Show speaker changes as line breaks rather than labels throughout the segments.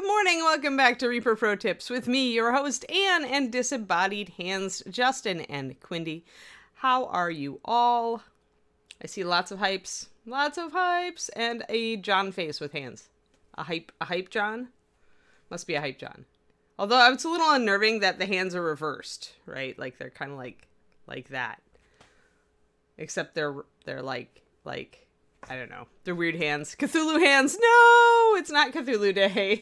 Good morning, welcome back to Reaper Pro Tips with me, your host, Anne, and disembodied hands, Justin and Quindy. How are you all? I see lots of hypes, and a John face with hands. A hype John? Must be a hype John. Although it's a little unnerving that the hands are reversed, right? Like they're kind of like that. Except they're like I don't know. They're weird hands. Cthulhu hands. No, it's not Cthulhu Day.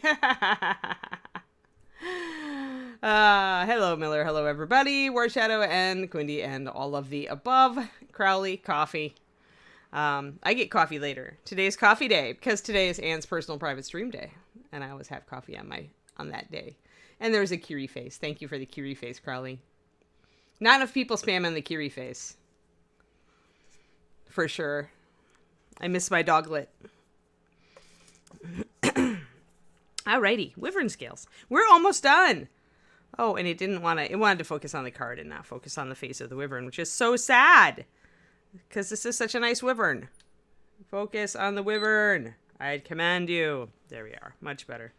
Hello, Miller. Hello, everybody. War Shadow and Quindy and all of the above. Crowley, coffee. I get coffee later. Today's coffee day because today is Anne's personal private stream day. And I always have coffee on that day. And there's a Kiri face. Thank you for the Kiri face, Crowley. Not enough people spamming the Kiri face. For sure. I miss my doglet. Alrighty, Wyvern scales. We're almost done. Oh, and it wanted to focus on the card and not focus on the face of the Wyvern, which is so sad. Because this is such a nice Wyvern. Focus on the Wyvern. I'd command you. There we are. Much better.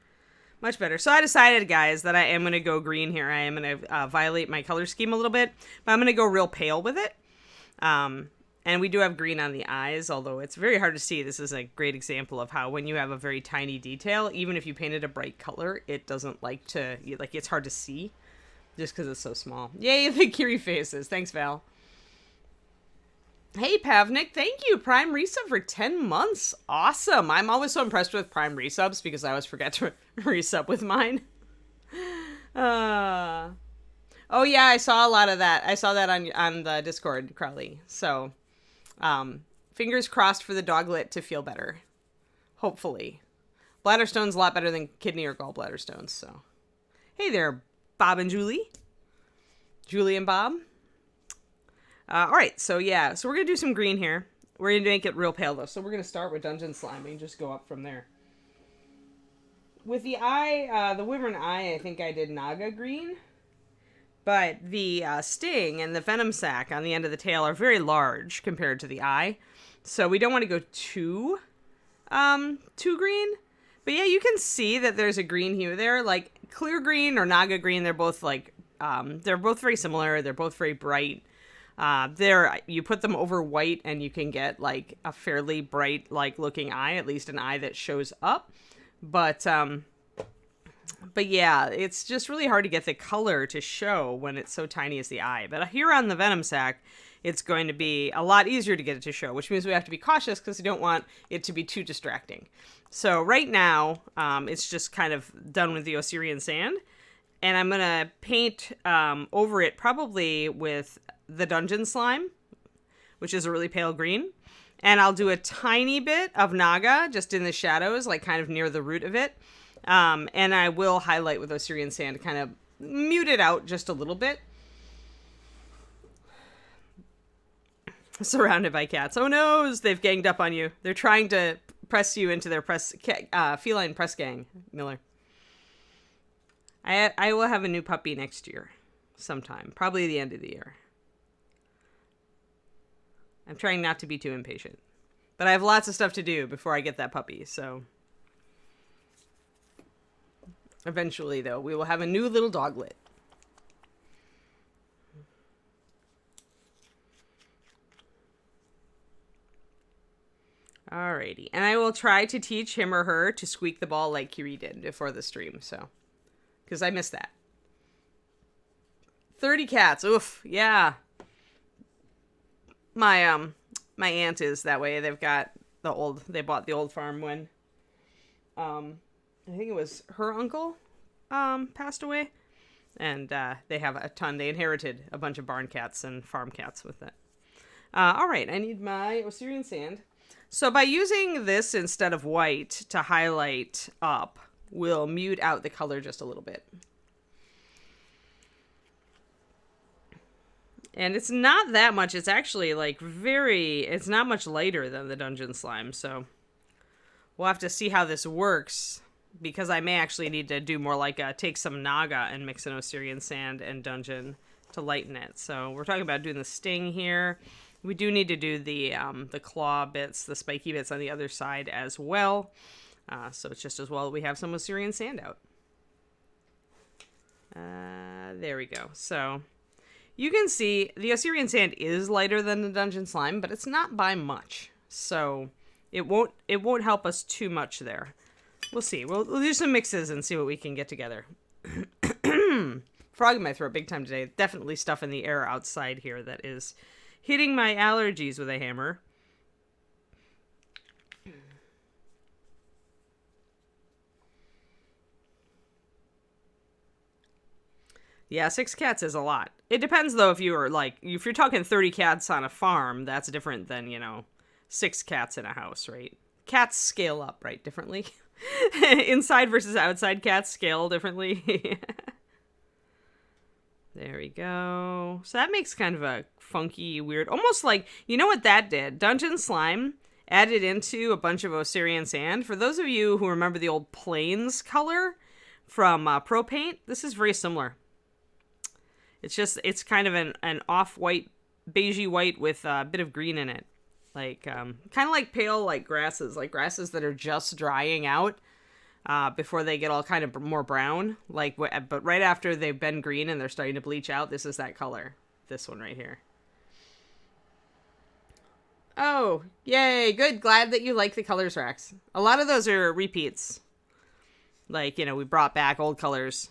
Much better. So I decided, guys, that I am going to go green here. I am going to violate my color scheme a little bit. But I'm going to go real pale with it. And we do have green on the eyes, although it's very hard to see. This is a great example of how when you have a very tiny detail, even if you painted a bright color, it doesn't it's hard to see just because it's so small. Yay, the Kiri faces. Thanks, Val. Hey, Pavnik, thank you. Prime resub for 10 months. Awesome. I'm always so impressed with Prime resubs because I always forget to resub with mine. Oh, yeah, I saw a lot of that. I saw that on the Discord, Crowley. So... fingers crossed for the doglet to feel better. Hopefully. Bladder stone's a lot better than kidney or gallbladder stones, so. Hey there, Bob and Julie. Julie and Bob. Alright, so yeah. So we're going to do some green here. We're going to make it real pale, though. So we're going to start with Dungeon Slime and just go up from there. With the eye, the Wyvern eye, I think I did Naga green. But the sting and the venom sac on the end of the tail are very large compared to the eye. So we don't want to go too green. But yeah, you can see that there's a green hue there. Like clear green or Naga green, they're both they're both very similar. They're both very bright. You put them over white and you can get like a fairly bright looking eye, at least an eye that shows up. But yeah, it's just really hard to get the color to show when it's so tiny as the eye. But here on the venom sac, it's going to be a lot easier to get it to show, which means we have to be cautious because we don't want it to be too distracting. So right now, it's just kind of done with the Osirian sand. And I'm going to paint over it probably with the Dungeon Slime, which is a really pale green. And I'll do a tiny bit of Naga just in the shadows, like kind of near the root of it. And I will highlight with Osirian sand to kind of mute it out just a little bit. Surrounded by cats. Oh no, they've ganged up on you. They're trying to press you into their feline press gang, Miller. I will have a new puppy next year sometime, probably the end of the year. I'm trying not to be too impatient. But I have lots of stuff to do before I get that puppy, so... Eventually, though, we will have a new little doglet. Alrighty. And I will try to teach him or her to squeak the ball like Kiri did before the stream, so. Because I missed that. 30 cats. Oof. Yeah. My aunt is that way. They bought the old farm when, I think it was her uncle passed away. And they have a ton. They inherited a bunch of barn cats and farm cats with it. All right, I need my Osirian sand. So by using this instead of white to highlight up, we'll mute out the color just a little bit. And it's not that much. It's actually it's not much lighter than the Dungeon Slime. So we'll have to see how this works. Because I may actually need to do more take some Naga and mix an Osirian sand and Dungeon to lighten it. So we're talking about doing the sting here. We do need to do the claw bits, the spiky bits on the other side as well. So it's just as well that we have some Osirian sand out. There we go. So you can see the Osirian sand is lighter than the dungeon slime, but it's not by much. So it won't help us too much there. We'll see. We'll do some mixes and see what we can get together. Frog in my throat big time today. Definitely stuff in the air outside here that is hitting my allergies with a hammer. Yeah, 6 cats is a lot. It depends, though, if you're talking 30 cats on a farm, that's different than, 6 cats in a house, right? Cats scale up, right, differently. Inside versus outside cats scale differently. There we go. So that makes kind of a funky, weird, almost like, you know what that did? Dungeon slime added into a bunch of Osirian sand. For those of you who remember the old Plains color from Pro Paint, this is very similar. It's kind of an off-white, beigey white with a bit of green in it. Like, kind of like pale, like grasses that are just drying out before they get all kind of more brown. But right after they've been green and they're starting to bleach out, this is that color. This one right here. Oh, yay, good. Glad that you like the colors, Rex. A lot of those are repeats. Like, we brought back old colors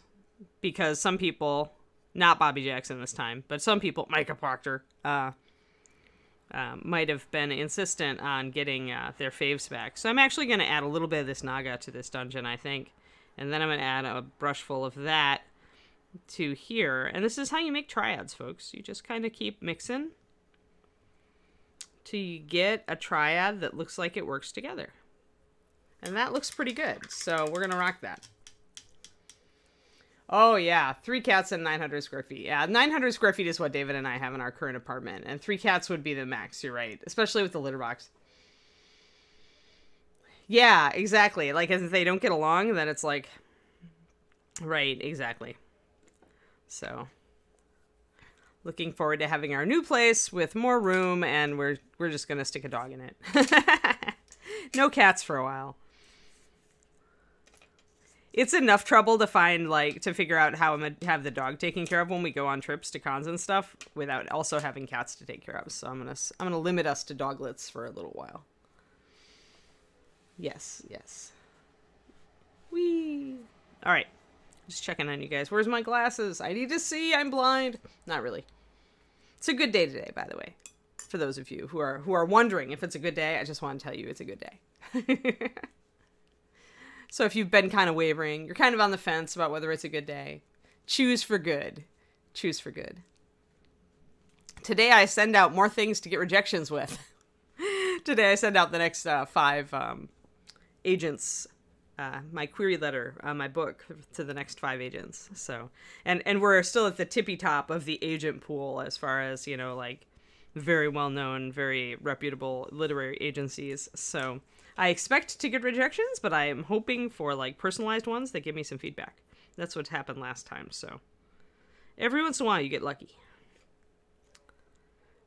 because some people... Not Bobby Jackson this time, but some people, Micah Proctor, might have been insistent on getting their faves back. So I'm actually going to add a little bit of this Naga to this dungeon, I think. And then I'm going to add a brush full of that to here. And this is how you make triads, folks. You just kind of keep mixing till you get a triad that looks like it works together. And that looks pretty good. So we're going to rock that. Oh, yeah. 3 cats and 900 square feet. Yeah, 900 square feet is what David and I have in our current apartment. And 3 cats would be the max. You're right. Especially with the litter box. Yeah, exactly. Like, if they don't get along, then it's like... Right, exactly. So... Looking forward to having our new place with more room, and we're just going to stick a dog in it. No cats for a while. It's enough trouble to find, to figure out how I'm going to have the dog taken care of when we go on trips to cons and stuff without also having cats to take care of. So I'm going to limit us to doglets for a little while. Yes, yes. Whee! All right. Just checking on you guys. Where's my glasses? I need to see. I'm blind. Not really. It's a good day today, by the way. For those of you who are wondering if it's a good day, I just want to tell you it's a good day. So if you've been kind of wavering, you're kind of on the fence about whether it's a good day, choose for good. Choose for good. Today I send out more things to get rejections with. Today I send out the next 5 agents, my query letter on my book to the next 5 agents. So, and we're still at the tippy top of the agent pool as far as, very well-known, very reputable literary agencies. So I expect to get rejections, but I am hoping for personalized ones that give me some feedback. That's what happened last time. So every once in a while you get lucky.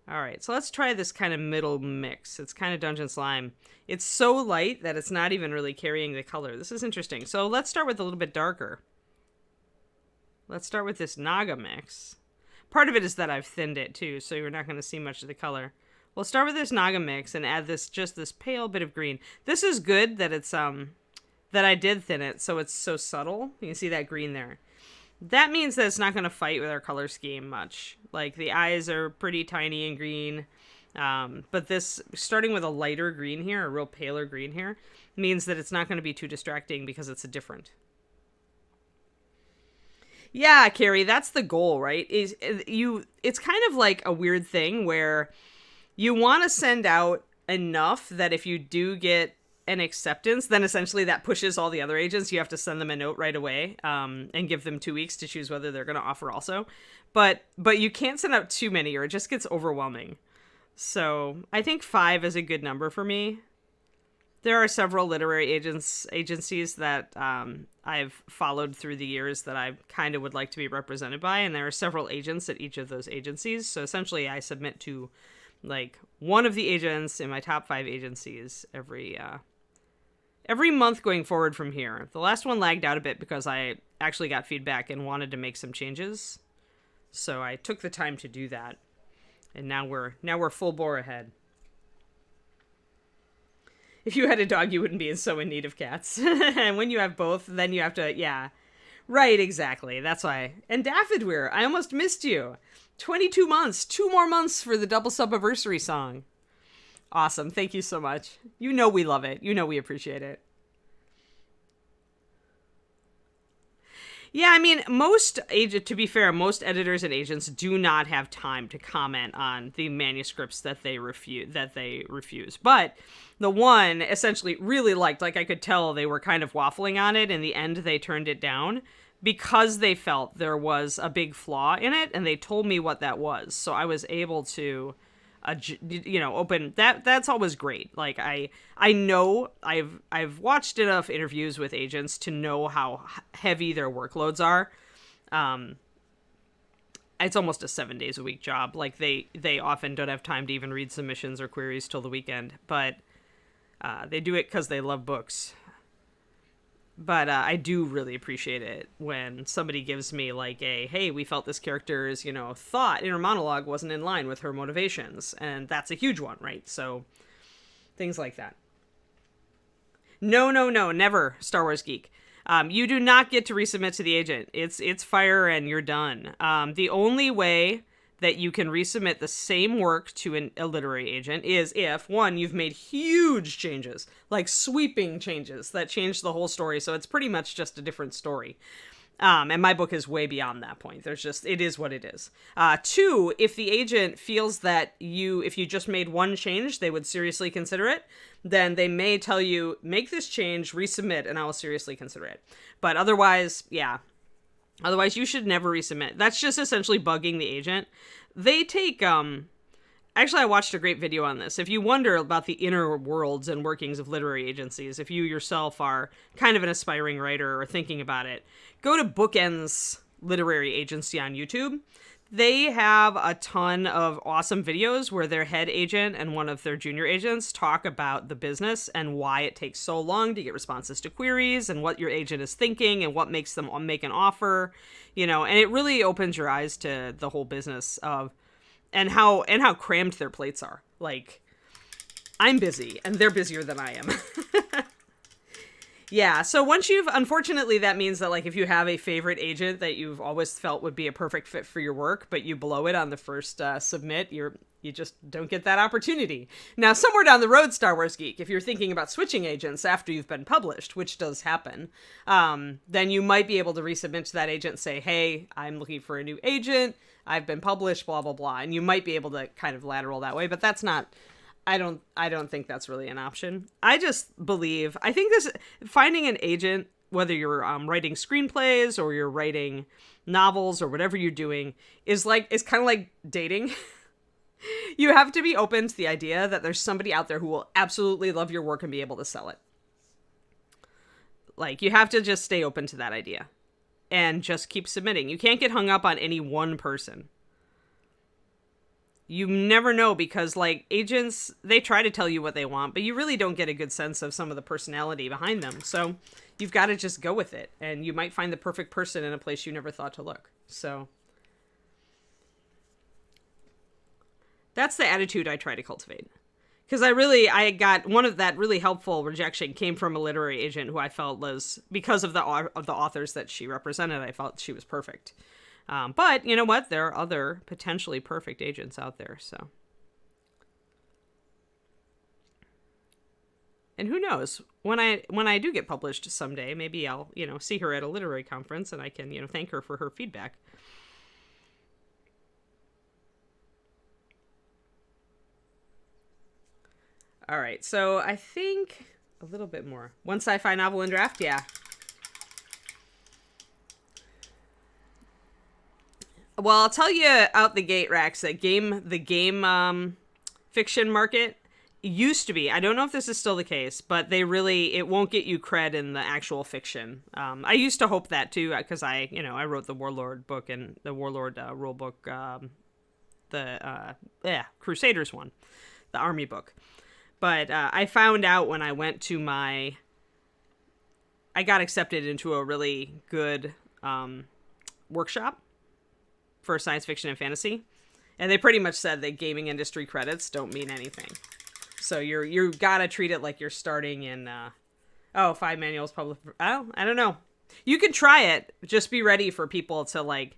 All right, so let's try this kind of middle mix. It's kind of Dungeon Slime. It's so light that it's not even really carrying the color. This is interesting. So let's start with a little bit darker. Let's start with this Naga mix. Part of it is that I've thinned it too, so you're not going to see much of the color. We'll start with this Naga mix and add this pale bit of green. This is good that it's that I did thin it, so it's so subtle. You can see that green there. That means that it's not going to fight with our color scheme much. The eyes are pretty tiny and green. But this, starting with a lighter green here, a real paler green here, means that it's not going to be too distracting because it's different. Yeah, Carrie, that's the goal, right? It's kind of like a weird thing where you want to send out enough that if you do get an acceptance, then essentially that pushes all the other agents. You have to send them a note right away and give them 2 weeks to choose whether they're going to offer also. But you can't send out too many or it just gets overwhelming. So I think 5 is a good number for me. There are several literary agencies that I've followed through the years that I kind of would like to be represented by, and there are several agents at each of those agencies. So essentially I submit to one of the agents in my top 5 agencies every every month going forward from here. The last one lagged out a bit because I actually got feedback and wanted to make some changes. So I took the time to do that. And now we're full bore ahead. If you had a dog, you wouldn't be so in need of cats. And when you have both, then you have to, yeah. Right, exactly. That's why. And Daffodweir, I almost missed you. 22 months. 2 more months for the double sub-anniversary song. Awesome. Thank you so much. You know we love it. You know we appreciate it. Yeah, I mean, to be fair, most editors and agents do not have time to comment on the manuscripts that they refuse. But the one essentially really liked, like I could tell they were kind of waffling on it. In the end, they turned it down because they felt there was a big flaw in it, and they told me what that was. So I was able to open that's always great. Like I know I've watched enough interviews with agents to know how heavy their workloads are. It's almost a 7 days a week job. Like they often don't have time to even read submissions or queries till the weekend, but they do it because they love books. But I do really appreciate it when somebody gives me like hey, we felt this character's, thought inner monologue wasn't in line with her motivations. And that's a huge one, right? So things like that. No, never, Star Wars Geek. You do not get to resubmit to the agent. It's fire and you're done. The only way that you can resubmit the same work to a literary agent is if, one, you've made huge changes, like sweeping changes that change the whole story. So it's pretty much just a different story. And my book is way beyond that point. It is what it is. 2, if the agent feels that if you just made one change, they would seriously consider it, then they may tell you, make this change, resubmit, and I will seriously consider it. But otherwise, yeah. Otherwise, you should never resubmit. That's just essentially bugging the agent. They take, actually, I watched a great video on this. If you wonder about the inner worlds and workings of literary agencies, if you yourself are kind of an aspiring writer or thinking about it, go to Bookends Literary Agency on YouTube. They have a ton of awesome videos where their head agent and one of their junior agents talk about the business and why it takes so long to get responses to queries and what your agent is thinking and what makes them make an offer, and it really opens your eyes to the whole business of and how crammed their plates are. Like, I'm busy and they're busier than I am. Yeah, so unfortunately, that means that, like, if you have a favorite agent that you've always felt would be a perfect fit for your work, but you blow it on the first submit, you just don't get that opportunity. Now, somewhere down the road, Star Wars Geek, if you're thinking about switching agents after you've been published, which does happen, then you might be able to resubmit to that agent and say, hey, I'm looking for a new agent, I've been published, blah, blah, blah, and you might be able to kind of lateral that way, but that's not... I don't think that's really an option. I think finding an agent, whether you're writing screenplays or you're writing novels or whatever you're doing, is kind of like dating. You have to be open to the idea that there's somebody out there who will absolutely love your work and be able to sell it. Like, you have to just stay open to that idea and just keep submitting. You can't get hung up on any one person. You never know, because, like, agents, they try to tell you what they want, but you really don't get a good sense of some of the personality behind them. So you've got to just go with it, and you might find the perfect person in a place you never thought to look. So that's the attitude I try to cultivate. Because I got one of that really helpful rejection came from a literary agent who I felt was, because of the authors that she represented, I felt she was perfect. But you know what? There are other potentially perfect agents out there, so. And who knows? When I do get published someday, maybe I'll, see her at a literary conference and I can, thank her for her feedback. All right, so I think a little bit more. One sci-fi novel in draft, yeah. Well, I'll tell you out the gate, Rax, that the game fiction market used to be, I don't know if this is still the case, but it won't get you cred in the actual fiction. I used to hope that too, because I wrote the Warlord book and the Warlord rule book, Crusaders one, the army book. But I found out when I went to my I got accepted into a really good workshop for science fiction and fantasy. And they pretty much said that gaming industry credits don't mean anything. So you gotta treat it like you're starting in 5 manuals published. Oh, I don't know. You can try it. Just be ready for people to like.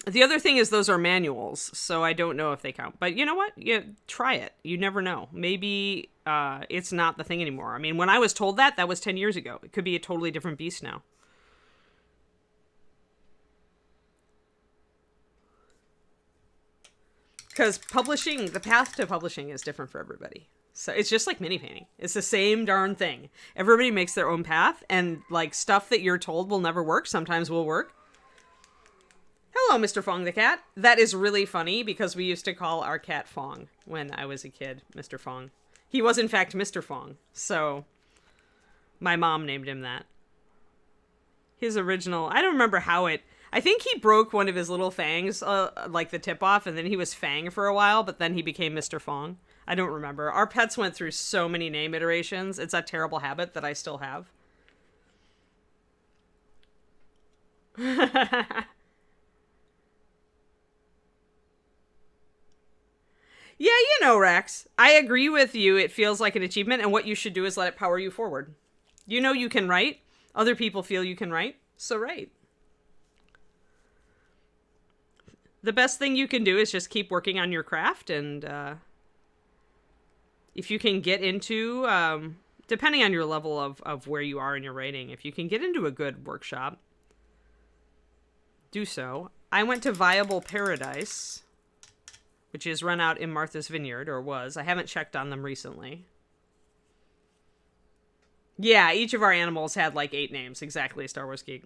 The other thing is those are manuals, so I don't know if they count. But you know what? Try it. You never know. Maybe it's not the thing anymore. I mean, when I was told that was 10 years ago. It could be a totally different beast now. Because the path to publishing is different for everybody. So it's just like mini painting. It's the same darn thing. Everybody makes their own path, and like stuff that you're told will never work sometimes will work. Hello, Mr. Fong the cat. That is really funny because we used to call our cat Fong when I was a kid, Mr. Fong. He was in fact Mr. Fong, so my mom named him that. His original, I don't remember how I think he broke one of his little fangs, like the tip off, and then he was Fang for a while, but then he became Mr. Fong. I don't remember. Our pets went through so many name iterations. It's a terrible habit that I still have. Yeah, you know, Rex. I agree with you. It feels like an achievement, and what you should do is let it power you forward. You know you can write. Other people feel you can write, so write. The best thing you can do is just keep working on your craft, and if you can get into, depending on your level of where you are in your writing, if you can get into a good workshop, do so. I went to Viable Paradise, which is run out in Martha's Vineyard, or was. I haven't checked on them recently. Yeah, each of our animals had like 8 names, exactly, Star Wars Geek.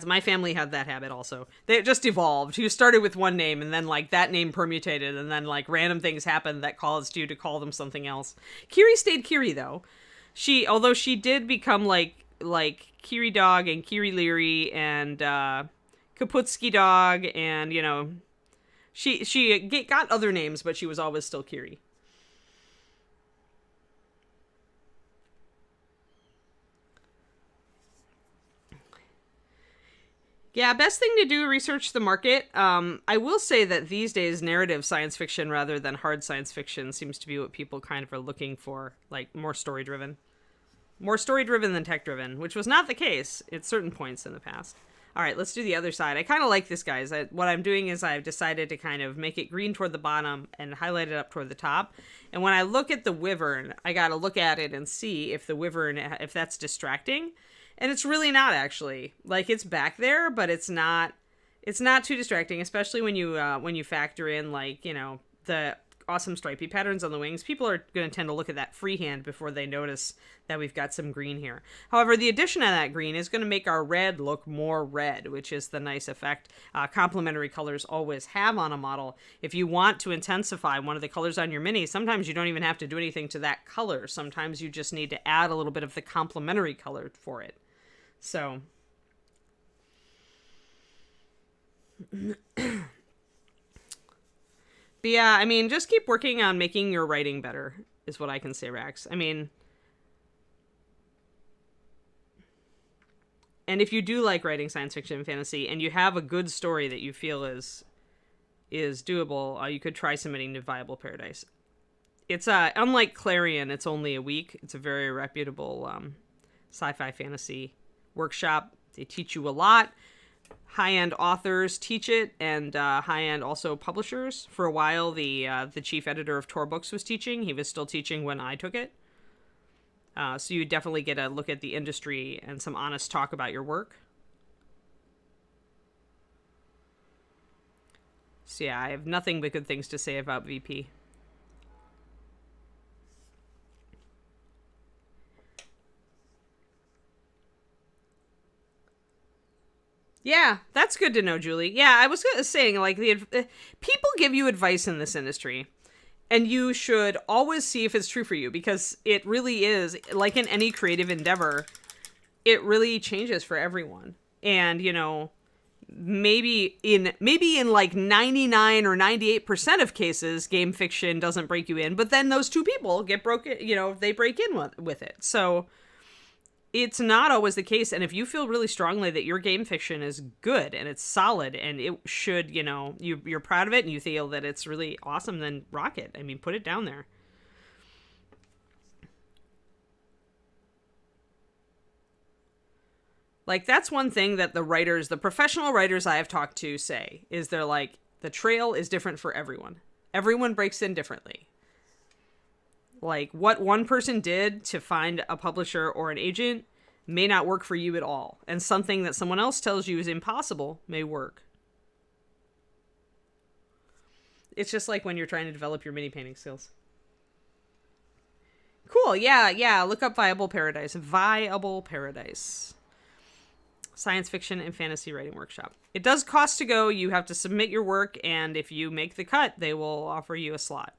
My family had that habit also. They just evolved. You started with one name, and then like that name permutated, and then like random things happened that caused you to call them something else. Kiri stayed Kiri though. Although she did become like Kiri Dog and Kiri Leary and Kaputski Dog, and you know, she got other names, but she was always still Kiri. Yeah, best thing to do, research the market. I will say that these days, narrative science fiction rather than hard science fiction seems to be what people kind of are looking for, like more story-driven. More story-driven than tech-driven, which was not the case at certain points in the past. All right, let's do the other side. I kind of like this, guys. What I'm doing is I've decided to kind of make it green toward the bottom and highlight it up toward the top. And when I look at the Wyvern, I got to look at it and see if the Wyvern, if that's distracting. And it's really not, actually. Like, it's back there, but it's not too distracting, especially when you factor in, like, you know, the awesome stripy patterns on the wings. People are going to tend to look at that freehand before they notice that we've got some green here. However, the addition of that green is going to make our red look more red, which is the nice effect complementary colors always have on a model. If you want to intensify one of the colors on your mini, sometimes you don't even have to do anything to that color. Sometimes you just need to add a little bit of the complementary color for it. So, but yeah, I mean, just keep working on making your writing better, is what I can say, Rax. I mean, and if you do like writing science fiction and fantasy, and you have a good story that you feel is doable, you could try submitting to Viable Paradise. It's unlike Clarion, it's only a week. It's a very reputable sci-fi fantasy workshop. They teach you a lot. High-end authors teach it, and high-end also publishers. For a while, the chief editor of Tor Books was teaching. He was still teaching when I took it. So you definitely get a look at the industry and some honest talk about your work. So yeah, I have nothing but good things to say about VP. Yeah, that's good to know, Julie. Yeah, I was saying, like, people give you advice in this industry, and you should always see if it's true for you, because it really is, like in any creative endeavor, it really changes for everyone. And, you know, maybe in like 99 or 98% of cases, game fiction doesn't break you in, but then those two people get broken, they break in with it. So it's not always the case. And if you feel really strongly that your game fiction is good and it's solid and it should, you're proud of it and you feel that it's really awesome, then rock it. I mean, put it down there. Like, that's one thing that the professional writers I have talked to say, is they're like, the trail is different for everyone. Everyone breaks in differently. Like, what one person did to find a publisher or an agent may not work for you at all. And something that someone else tells you is impossible may work. It's just like when you're trying to develop your mini painting skills. Cool, yeah, look up Viable Paradise. Viable Paradise. Science fiction and fantasy writing workshop. It does cost to go. You have to submit your work, and if you make the cut, they will offer you a slot.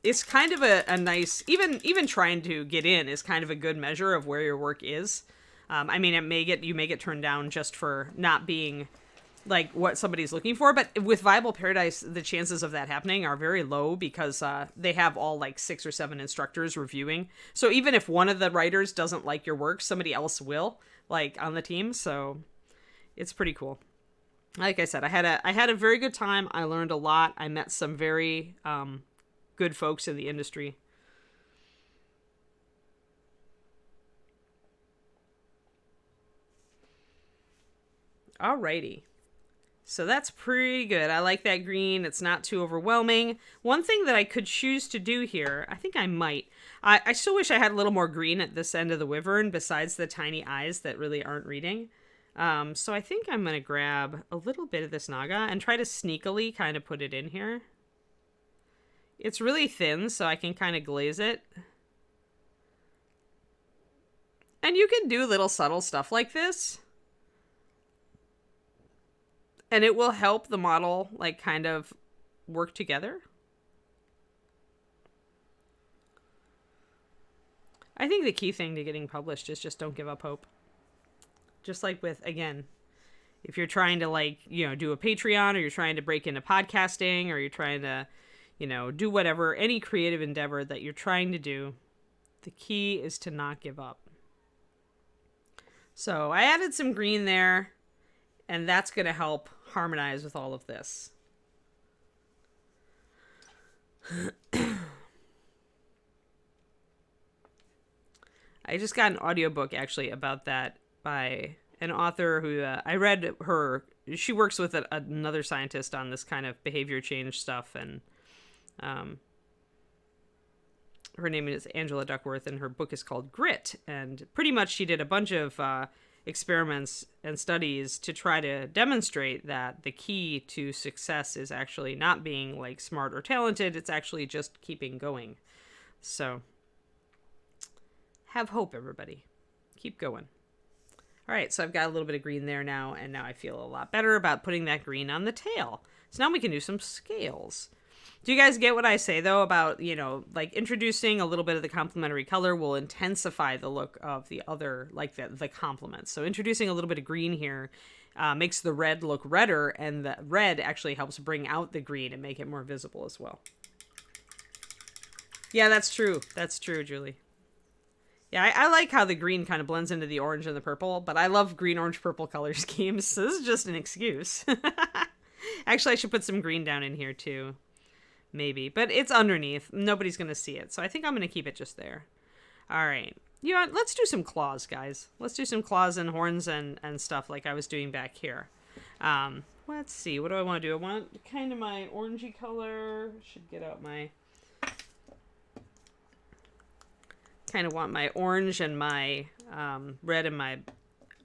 It's kind of a nice, even trying to get in is kind of a good measure of where your work is. I mean, you may get turned down just for not being like what somebody's looking for, but with Viable Paradise, the chances of that happening are very low because they have all like 6 or 7 instructors reviewing. So even if one of the writers doesn't like your work, somebody else will, like, on the team. So it's pretty cool. Like I said, I had a very good time. I learned a lot. I met some very good folks in the industry. Alrighty. So that's pretty good. I like that green. It's not too overwhelming. One thing that I could choose to do here, I think I might. I still wish I had a little more green at this end of the Wyvern besides the tiny eyes that really aren't reading. So I think I'm going to grab a little bit of this Naga and try to sneakily kind of put it in here. It's really thin, so I can kind of glaze it. And you can do little subtle stuff like this. And it will help the model, like, kind of work together. I think the key thing to getting published is just don't give up hope. Just like with, again, if you're trying to, like, do a Patreon, or you're trying to break into podcasting, or you're trying to, do whatever, any creative endeavor that you're trying to do, the key is to not give up. So I added some green there, and that's going to help harmonize with all of this. I just got an audiobook actually about that by an author who I read her. She works with another scientist on this kind of behavior change stuff, and her name is Angela Duckworth, and her book is called Grit. And pretty much she did a bunch of experiments and studies to try to demonstrate that the key to success is actually not being like smart or talented. It's actually just keeping going. So have hope, everybody. Keep going. All right, so I've got a little bit of green there now, and now I feel a lot better about putting that green on the tail. So now we can do some scales. Do you guys get what I say, though, about, like introducing a little bit of the complementary color will intensify the look of the other, like the complements. So introducing a little bit of green here makes the red look redder, and the red actually helps bring out the green and make it more visible as well. Yeah, that's true. That's true, Julie. Yeah, I like how the green kind of blends into the orange and the purple, but I love green, orange, purple color schemes, so this is just an excuse. Actually, I should put some green down in here, too. Maybe, but it's underneath. Nobody's going to see it, so I think I'm going to keep it just there. All right. Let's do some claws, guys. Let's do some claws and horns and stuff like I was doing back here. Let's see. What do I want to do? I want kind of my orangey color. Should get out my... kind of want my orange and my red and my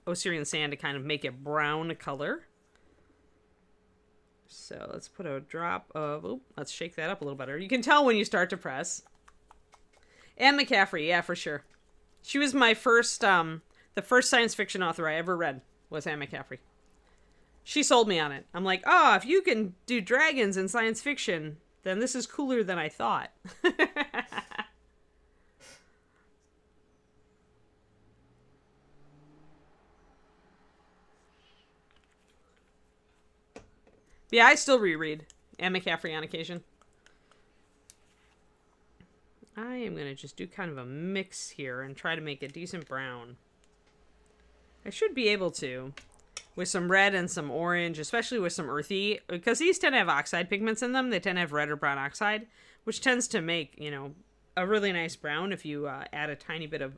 Osirian sand to kind of make it brown color. So let's put a drop of, let's shake that up a little better. You can tell when you start to press. Anne McCaffrey, yeah, for sure. She was my first, the first science fiction author I ever read was Anne McCaffrey. She sold me on it. I'm like, oh, if you can do dragons in science fiction, then this is cooler than I thought. Yeah, I still reread Anne McCaffrey on occasion. I am going to just do kind of a mix here and try to make a decent brown. I should be able to, with some red and some orange, especially with some earthy, because these tend to have oxide pigments in them. They tend to have red or brown oxide, which tends to make, you know, a really nice brown if you add a tiny bit of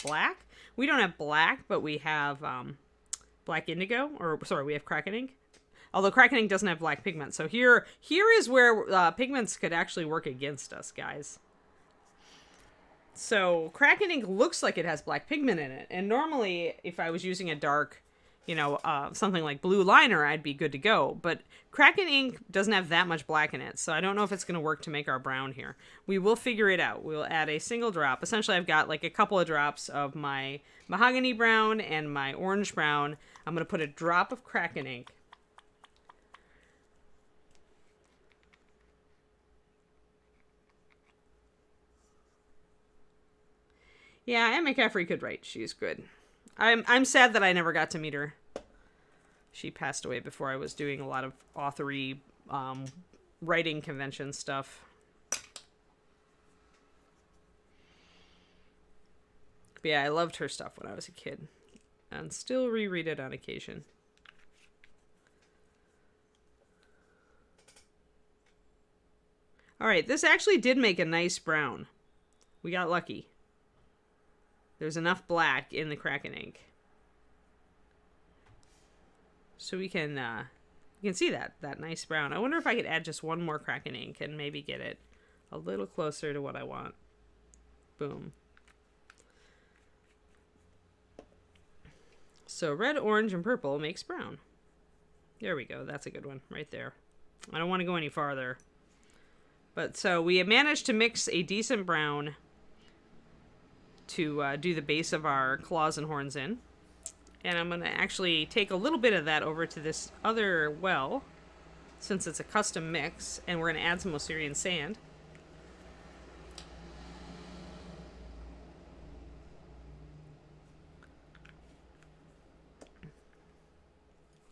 black. We don't have black, but we have black indigo, or sorry, we have Kraken ink. Although Kraken ink doesn't have black pigment. So here is where pigments could actually work against us, guys. So Kraken ink looks like it has black pigment in it. And normally, if I was using a dark, you know, something like blue liner, I'd be good to go. But Kraken ink doesn't have that much black in it. So I don't know if it's going to work to make our brown here. We will figure it out. We'll add a single drop. Essentially, I've got like a couple of drops of my mahogany brown and my orange brown. I'm going to put a drop of Kraken ink. Yeah, Anne McCaffrey could write. She's good. I'm sad that I never got to meet her. She passed away before I was doing a lot of authory, writing convention stuff. But yeah, I loved her stuff when I was a kid. And still reread it on occasion. Alright, this actually did make a nice brown. We got lucky. There's enough black in the Kraken ink. So we can you can see that nice brown. I wonder if I could add just one more Kraken ink and maybe get it a little closer to what I want. Boom. So red, orange, and purple makes brown. There we go. That's a good one right there. I don't want to go any farther. But so we have managed to mix a decent brown to do the base of our claws and horns in. And I'm going to actually take a little bit of that over to this other well, since it's a custom mix, and we're going to add some Osirian sand.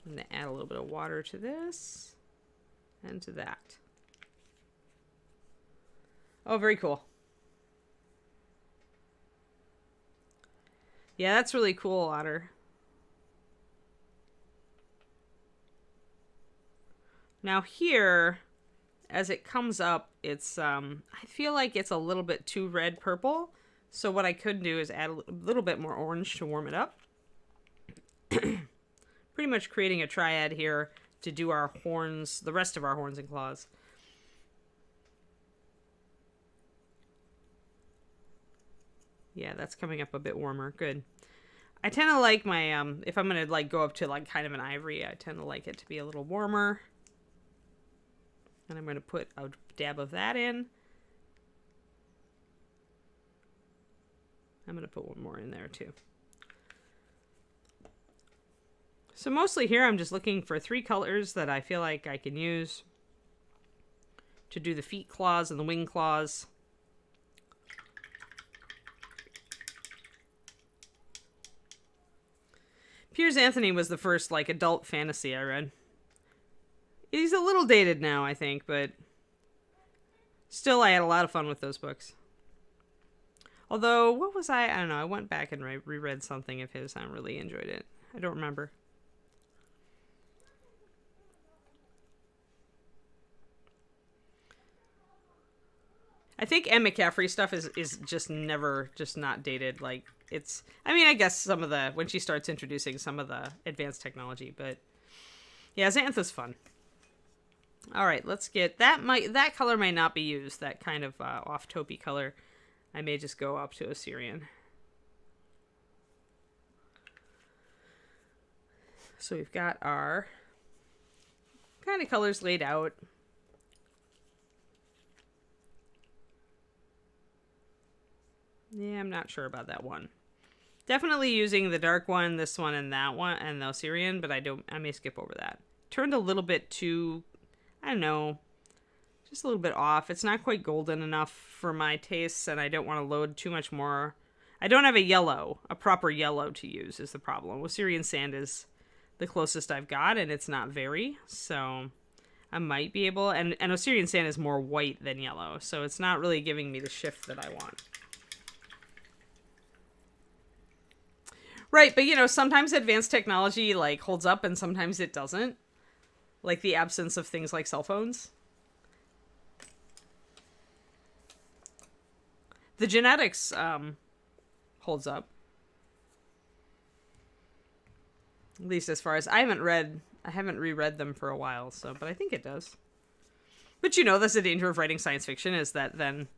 I'm going to add a little bit of water to this and to that. Oh, very cool. Yeah, that's really cool, Otter. Now here, as it comes up, it's, I feel like it's a little bit too red-purple. So what I could do is add a little bit more orange to warm it up. Pretty much creating a triad here to do our horns, the rest of our horns and claws. Yeah, that's coming up a bit warmer. Good. I tend to like my, if I'm going to like go up to like kind of an ivory, I tend to like it to be a little warmer. And I'm going to put a dab of that in. I'm going to put one more in there too. So mostly here I'm just looking for 3 colors that I feel like I can use to do the feet claws and the wing claws. Piers Anthony was the first, like, adult fantasy I read. He's a little dated now, I think, but still I had a lot of fun with those books. Although, what was I don't know, I went back and reread something of his. I really enjoyed it. I don't remember. I think Anne McCaffrey stuff is just never, just not dated. Like, it's, I mean, I guess some of the, when she starts introducing some of the advanced technology, but yeah, Xantha's fun. All right, let's get, that color might not be used, that kind of off taupey color. I may just go up to Osirian. So we've got our kind of colors laid out. Yeah, I'm not sure about that one. Definitely using the dark one, this one, and that one, and the Osirian, but I may skip over that. Turned a little bit too, I don't know, just a little bit off. It's not quite golden enough for my tastes, and I don't want to load too much more. I don't have a proper yellow to use is the problem. Osirian sand is the closest I've got, and it's not very, so I might be able, and Osirian Sand is more white than yellow, so it's not really giving me the shift that I want. Right, but you know, sometimes advanced technology like holds up and sometimes it doesn't. Like the absence of things like cell phones. The genetics holds up. At least as far as I haven't reread them for a while, so but I think it does. But you know, that's the danger of writing science fiction, is that then,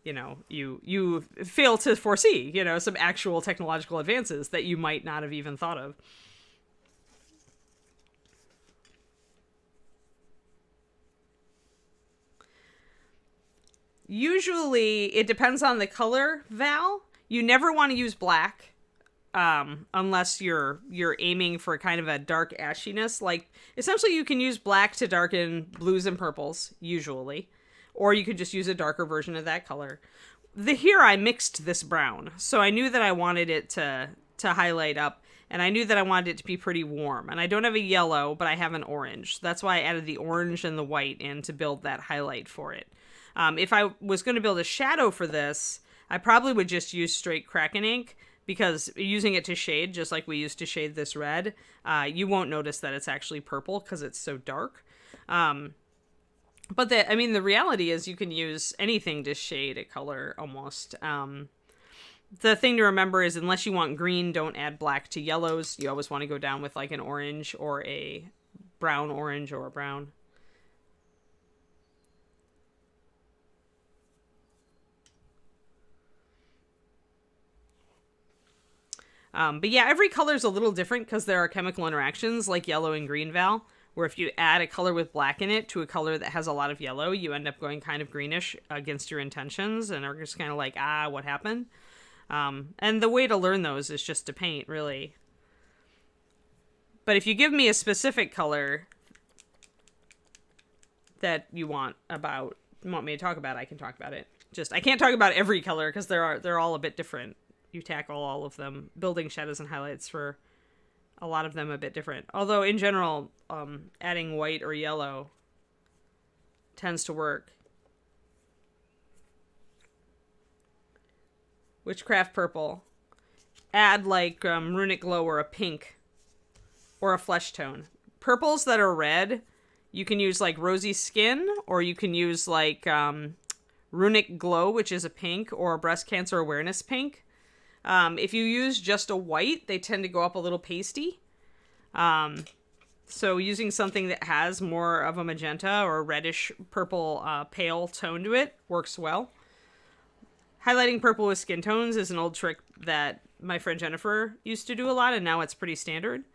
you know, you fail to foresee, you know, some actual technological advances that you might not have even thought of. Usually, it depends on the color, Val. You never want to use black, unless you're aiming for kind of a dark ashiness. Like, essentially, you can use black to darken blues and purples, usually. Or you could just use a darker version of that color. Here I mixed this brown, so I knew that I wanted it to highlight up, and I knew that I wanted it to be pretty warm. And I don't have a yellow, but I have an orange. That's why I added the orange and the white in to build that highlight for it. If I was going to build a shadow for this, I probably would just use straight Kraken ink, because using it to shade, just like we used to shade this red, you won't notice that it's actually purple because it's so dark. But the reality is you can use anything to shade a color almost. The thing to remember is, unless you want green, don't add black to yellows. You always want to go down with like an orange or a brown orange or a brown. But yeah, every color is a little different because there are chemical interactions like yellow and green, Val, where if you add a color with black in it to a color that has a lot of yellow, you end up going kind of greenish against your intentions and are just kind of like, what happened? And the way to learn those is just to paint, really. But if you give me a specific color that you want me to talk about, I can talk about it. I can't talk about every color because they're all a bit different. You tackle all of them. Building shadows and highlights for a lot of them a bit different. Although in general, adding white or yellow tends to work. Witchcraft purple. Add like runic glow or a pink or a flesh tone. Purples that are red, you can use like rosy skin, or you can use like runic glow, which is a pink, or a breast cancer awareness pink. If you use just a white, they tend to go up a little pasty. So using something that has more of a magenta or a reddish purple pale tone to it works well. Highlighting purple with skin tones is an old trick that my friend Jennifer used to do a lot, and now it's pretty standard.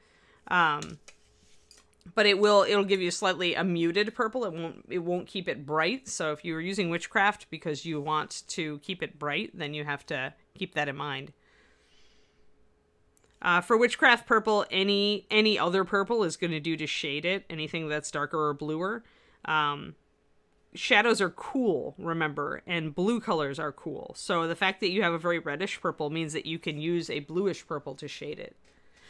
But it'll give you slightly a muted purple. It won't keep it bright. So if you're using witchcraft because you want to keep it bright, then you have to keep that in mind. For witchcraft purple, any other purple is going to do to shade it. Anything that's darker or bluer. Shadows are cool, remember, and blue colors are cool. So the fact that you have a very reddish purple means that you can use a bluish purple to shade it.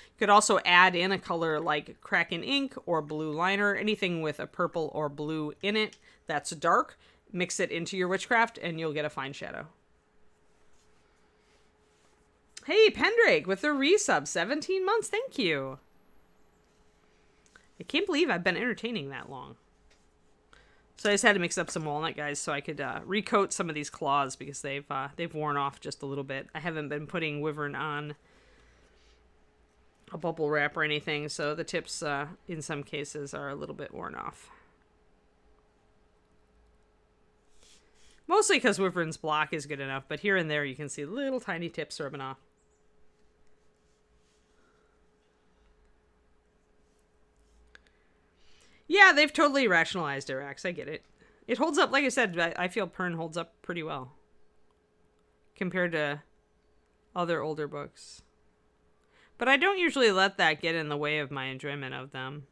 You could also add in a color like Kraken ink or blue liner, anything with a purple or blue in it that's dark. Mix it into your witchcraft and you'll get a fine shadow. Hey, Pendrake with the resub, 17 months, thank you. I can't believe I've been entertaining that long. So I just had to mix up some walnut, guys, so I could recoat some of these claws because they've worn off just a little bit. I haven't been putting Wyvern on a bubble wrap or anything, so the tips in some cases are a little bit worn off. Mostly because Wyvern's block is good enough, but here and there you can see little tiny tips rubbing off. Yeah, they've totally rationalized Irax. I get it. It holds up, like I said, I feel Pern holds up pretty well compared to other older books. But I don't usually let that get in the way of my enjoyment of them.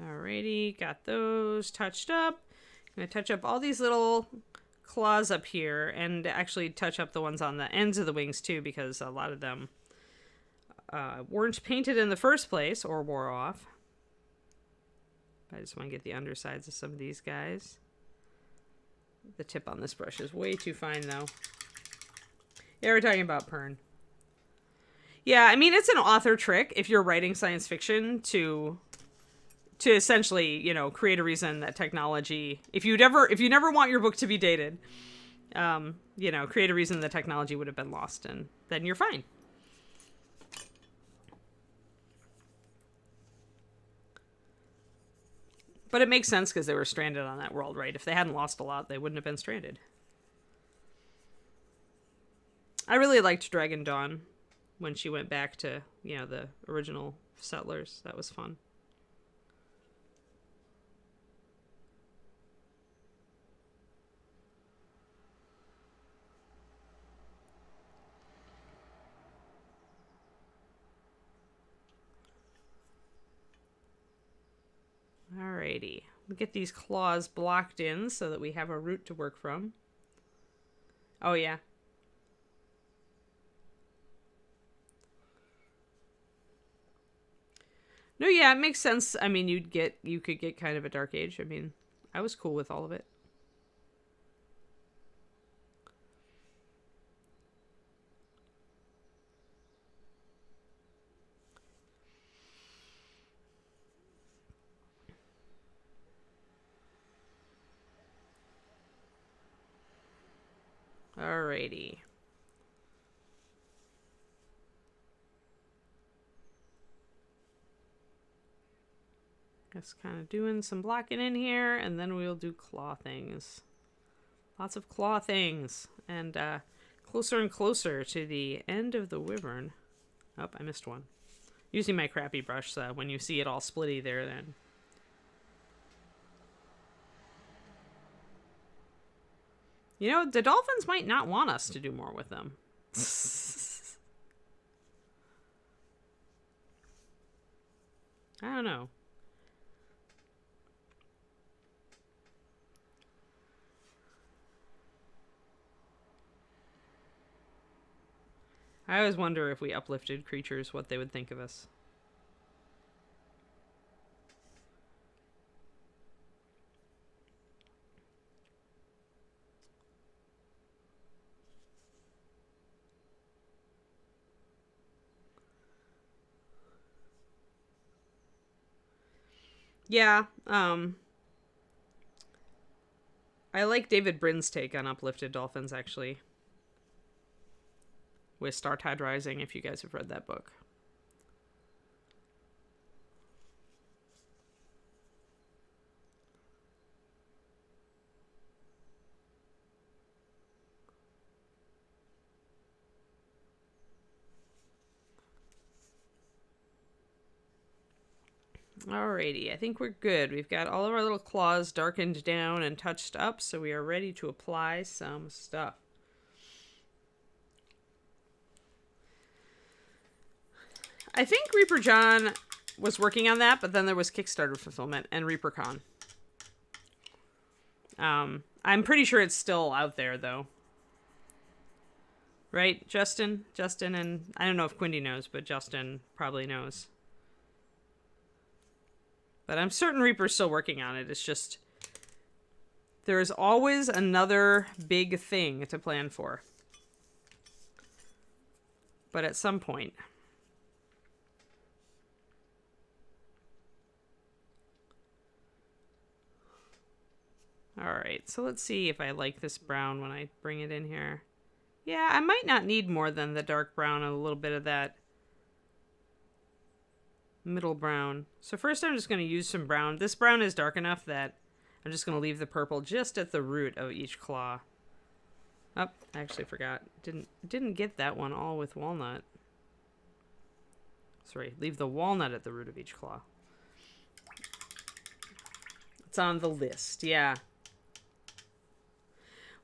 Alrighty, got those touched up. I'm going to touch up all these little claws up here and actually touch up the ones on the ends of the wings too, because a lot of them weren't painted in the first place or wore off. I just want to get the undersides of some of these guys. The tip on this brush is way too fine though. Yeah, we're talking about Pern. Yeah, I mean, it's an author trick if you're writing science fiction to essentially, you know, create a reason that technology, if you never want your book to be dated, you know, create a reason that technology would have been lost, and then you're fine. But it makes sense because they were stranded on that world, right? If they hadn't lost a lot, they wouldn't have been stranded. I really liked Dragon Dawn when she went back to, you know, the original settlers. That was fun. Alrighty. We'll get these claws blocked in so that we have a root to work from. Oh, yeah. No, yeah, it makes sense. I mean, you could get kind of a Dark Age. I mean, I was cool with all of it. Alrighty. Just kind of doing some blocking in here, and then we'll do claw things. Lots of claw things. And closer and closer to the end of the wyvern. Oh, I missed one. Using my crappy brush, so when you see it all splitty there, then... You know, the dolphins might not want us to do more with them. I don't know. I always wonder if we uplifted creatures, what they would think of us. Yeah, I like David Brin's take on uplifted dolphins, actually. With Startide Rising, if you guys have read that book. Alrighty, I think we're good. We've got all of our little claws darkened down and touched up, so we are ready to apply some stuff. I think Reaper John was working on that, but then there was Kickstarter fulfillment and ReaperCon. I'm pretty sure it's still out there, though. Right, Justin? Justin and... I don't know if Quindy knows, but Justin probably knows. But I'm certain Reaper's still working on it. It's just... There's always another big thing to plan for. But at some point... Alright, so let's see if I like this brown when I bring it in here. Yeah, I might not need more than the dark brown and a little bit of that middle brown. So first I'm just going to use some brown. This brown is dark enough that I'm just going to leave the purple just at the root of each claw. Oh, I actually forgot. Didn't get that one all with walnut. Sorry, leave the walnut at the root of each claw. It's on the list, yeah.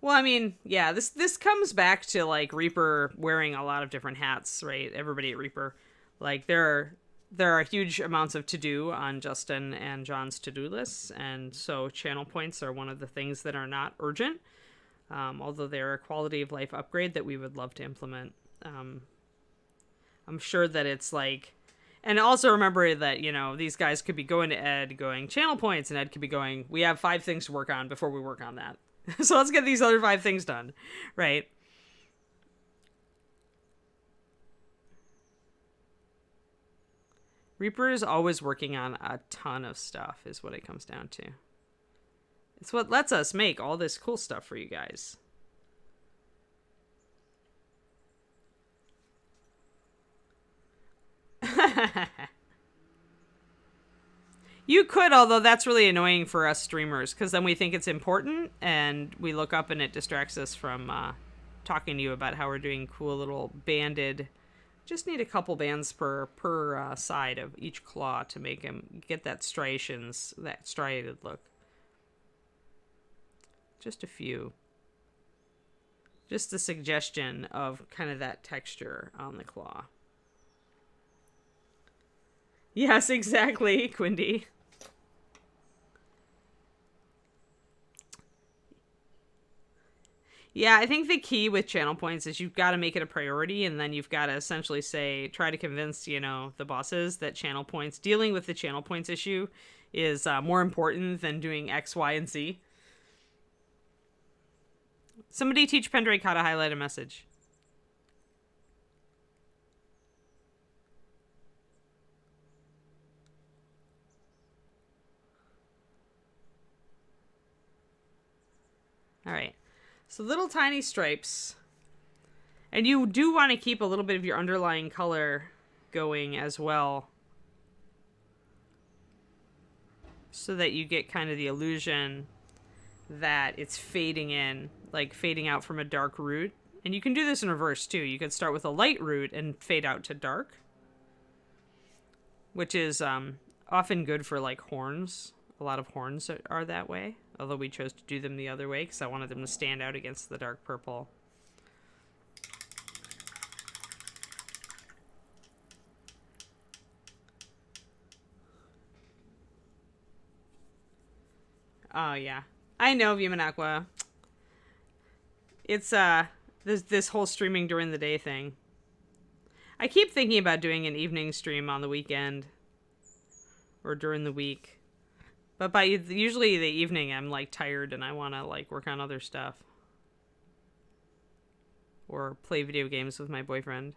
Well, I mean, yeah, this comes back to, like, Reaper wearing a lot of different hats, right? Everybody at Reaper. Like, there there are huge amounts of to-do on Justin and John's to-do lists, and so channel points are one of the things that are not urgent, although they're a quality of life upgrade that we would love to implement. I'm sure that it's like, and also remember that, you know, these guys could be going to Ed going channel points, and Ed could be going, we have 5 things to work on before we work on that. So let's get these other 5 things done, right? Reaper is always working on a ton of stuff, is what it comes down to. It's what lets us make all this cool stuff for you guys. You could, although that's really annoying for us streamers, because then we think it's important, and we look up and it distracts us from talking to you about how we're doing cool little banded. Just need a couple bands per side of each claw to make him get that striations, that striated look. Just a few. Just a suggestion of kind of that texture on the claw. Yes, exactly, Quindy. Yeah, I think the key with channel points is you've got to make it a priority, and then you've got to essentially try to convince, you know, the bosses that channel points, dealing with the channel points issue is more important than doing X, Y, and Z. Somebody teach Pendrake how to highlight a message. All right. So little tiny stripes. And you do want to keep a little bit of your underlying color going as well, so that you get kind of the illusion that it's fading in, like fading out from a dark root. And you can do this in reverse too. You could start with a light root and fade out to dark, which is often good for like horns. A lot of horns are that way, although we chose to do them the other way because I wanted them to stand out against the dark purple. Oh yeah, I know, Vimanaqua. It's this whole streaming during the day thing. I keep thinking about doing an evening stream on the weekend or during the week. But by usually the evening, I'm like tired and I want to like work on other stuff. Or play video games with my boyfriend.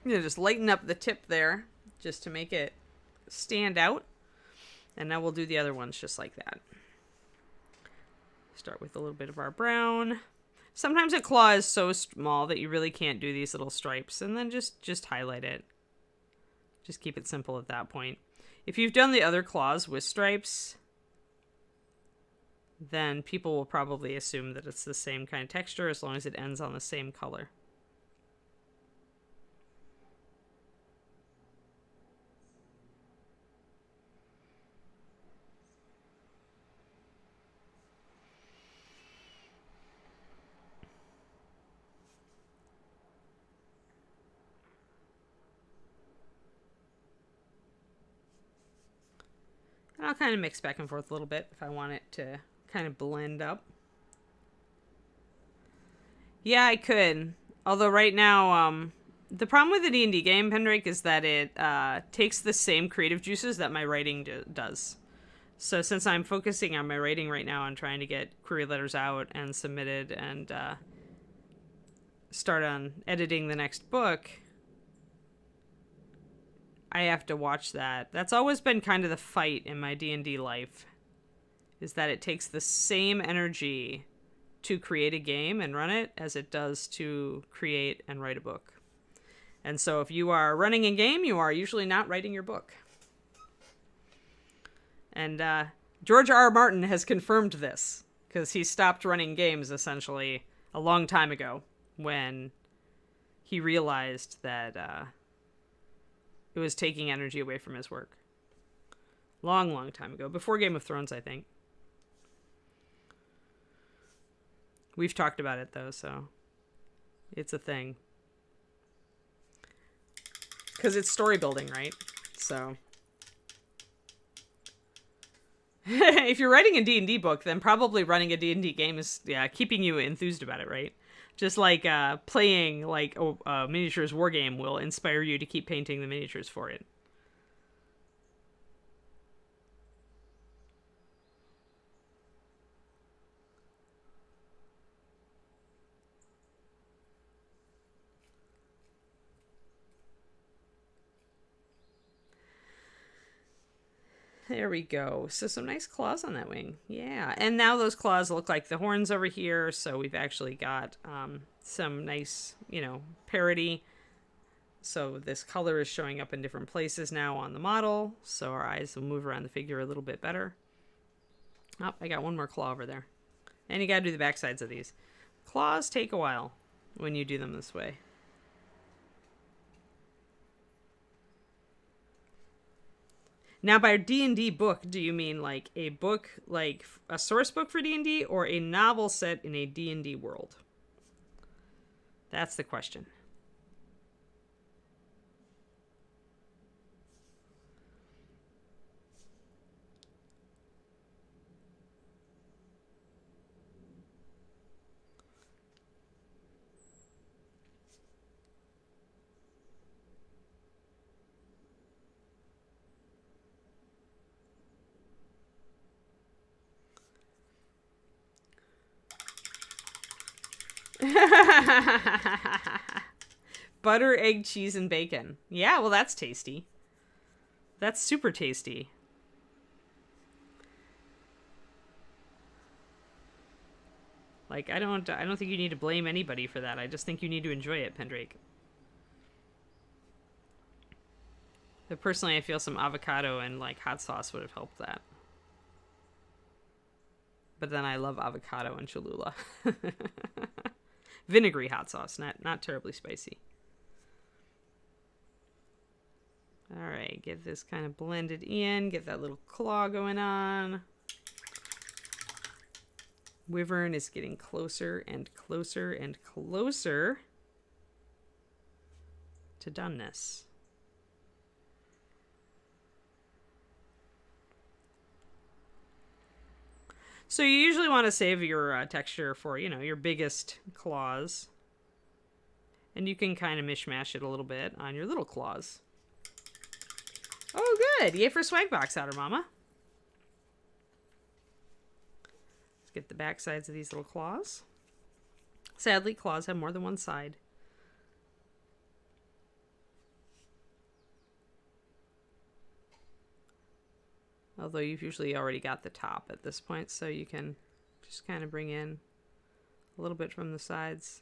You know, just lighten up the tip there just to make it stand out. And now we'll do the other ones just like that. Start with a little bit of our brown. Sometimes a claw is so small that you really can't do these little stripes, and then just highlight it. Just keep it simple at that point. If you've done the other claws with stripes, then people will probably assume that it's the same kind of texture as long as it ends on the same color. And I'll kind of mix back and forth a little bit if I want it to kind of blend up. Yeah, I could. Although right now, the problem with the D&D game, Pendrake, is that it takes the same creative juices that my writing does. So since I'm focusing on my writing right now and trying to get query letters out and submitted and start on editing the next book, I have to watch that. That's always been kind of the fight in my D&D life, is that it takes the same energy to create a game and run it as it does to create and write a book. And so if you are running a game, you are usually not writing your book. And George R. R. Martin has confirmed this, because he stopped running games essentially a long time ago when he realized that it was taking energy away from his work. Long time ago. Before Game of Thrones, I think. We've talked about it though, so it's a thing. Because it's story building, right? So if you're writing a D&D book, then probably running a D&D game is keeping you enthused about it, right? Just like playing like a miniatures war game will inspire you to keep painting the miniatures for it. There we go. So some nice claws on that wing. Yeah. And now those claws look like the horns over here. So we've actually got some nice, parity. So this color is showing up in different places now on the model. So our eyes will move around the figure a little bit better. Oh, I got one more claw over there. And you got to do the back sides of these. Claws take a while when you do them this way. Now, by D&D book, do you mean like a book, like a source book for D&D, or a novel set in a D&D world? That's the question. Butter, egg, cheese, and bacon. Yeah, well, that's tasty. That's super tasty. Like, I don't think you need to blame anybody for that. I just think you need to enjoy it, Pendrake. But personally, I feel some avocado and like hot sauce would have helped that. But then I love avocado and Cholula. Vinegary hot sauce, not terribly spicy. All right, get this kind of blended in. Get that little claw going on. Wyvern is getting closer and closer and closer to doneness. So you usually want to save your texture for, your biggest claws. And you can kind of mishmash it a little bit on your little claws. Oh, good. Yay for swag box outer mama. Let's get the back sides of these little claws. Sadly, claws have more than one side. Although you've usually already got the top at this point, so you can just kind of bring in a little bit from the sides.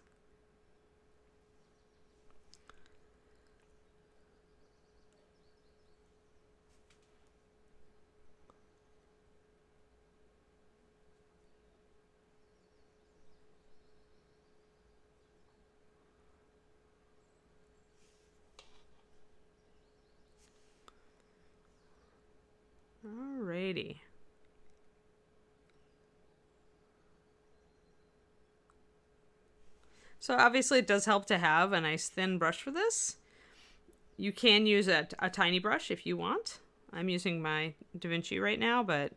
Alrighty. So obviously it does help to have a nice thin brush for this. You can use a tiny brush if you want. I'm using my DaVinci right now, but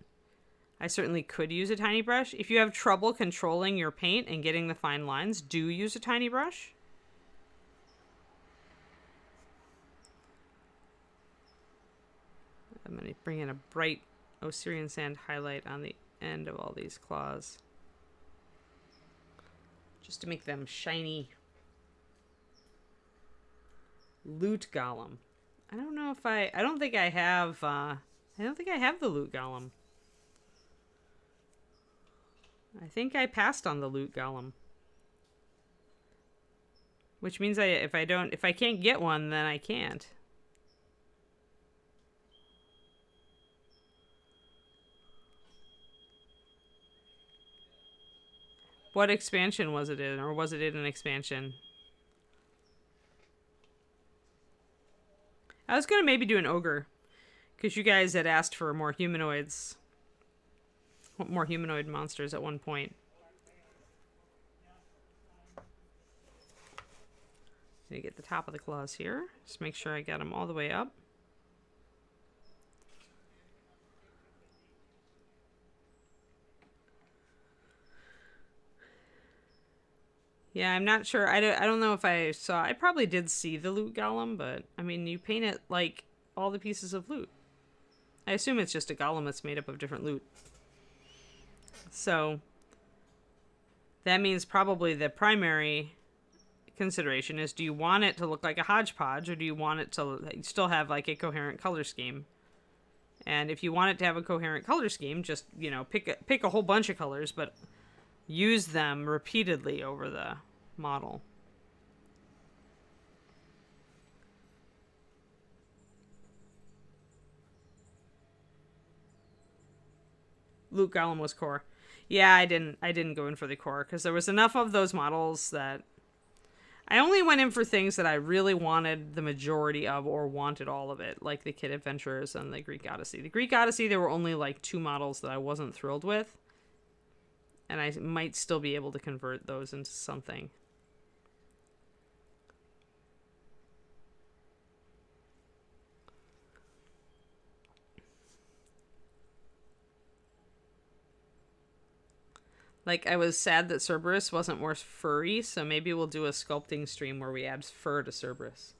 I certainly could use a tiny brush. If you have trouble controlling your paint and getting the fine lines, do use a tiny brush. I'm going to bring in a bright Osirian sand highlight on the end of all these claws, just to make them shiny. Loot Golem. I don't know if I don't think I have the Loot Golem. I think I passed on the Loot Golem. Which means if I can't get one, then I can't. What expansion was it in? Or was it in an expansion? I was going to maybe do an ogre. Because you guys had asked for more humanoids. More humanoid monsters at one point. Gonna get the top of the claws here. Just make sure I got them all the way up. Yeah, I'm not sure. I don't know if I saw... I probably did see the loot golem, but, I mean, you paint it like all the pieces of loot. I assume it's just a golem that's made up of different loot. So, that means probably the primary consideration is, do you want it to look like a hodgepodge, or do you want it to still have, like, a coherent color scheme? And if you want it to have a coherent color scheme, just, you know, pick a whole bunch of colors, but... use them repeatedly over the model. Luke Golem was core. Yeah, I didn't go in for the core because there was enough of those models that I only went in for things that I really wanted the majority of or wanted all of it, like the Kid Adventurers and the Greek Odyssey. The Greek Odyssey, there were only like 2 models that I wasn't thrilled with. And I might still be able to convert those into something. Like, I was sad that Cerberus wasn't more furry, so maybe we'll do a sculpting stream where we add fur to Cerberus.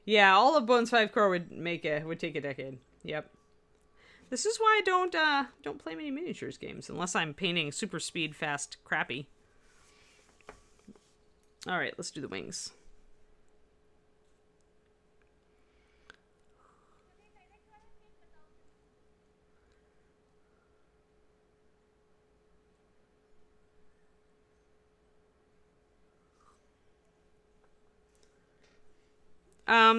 Yeah, all of Bones 5 core would take a decade. Yep. This is why I don't play many miniatures games unless I'm painting super speed, fast, crappy. All right, let's do the wings.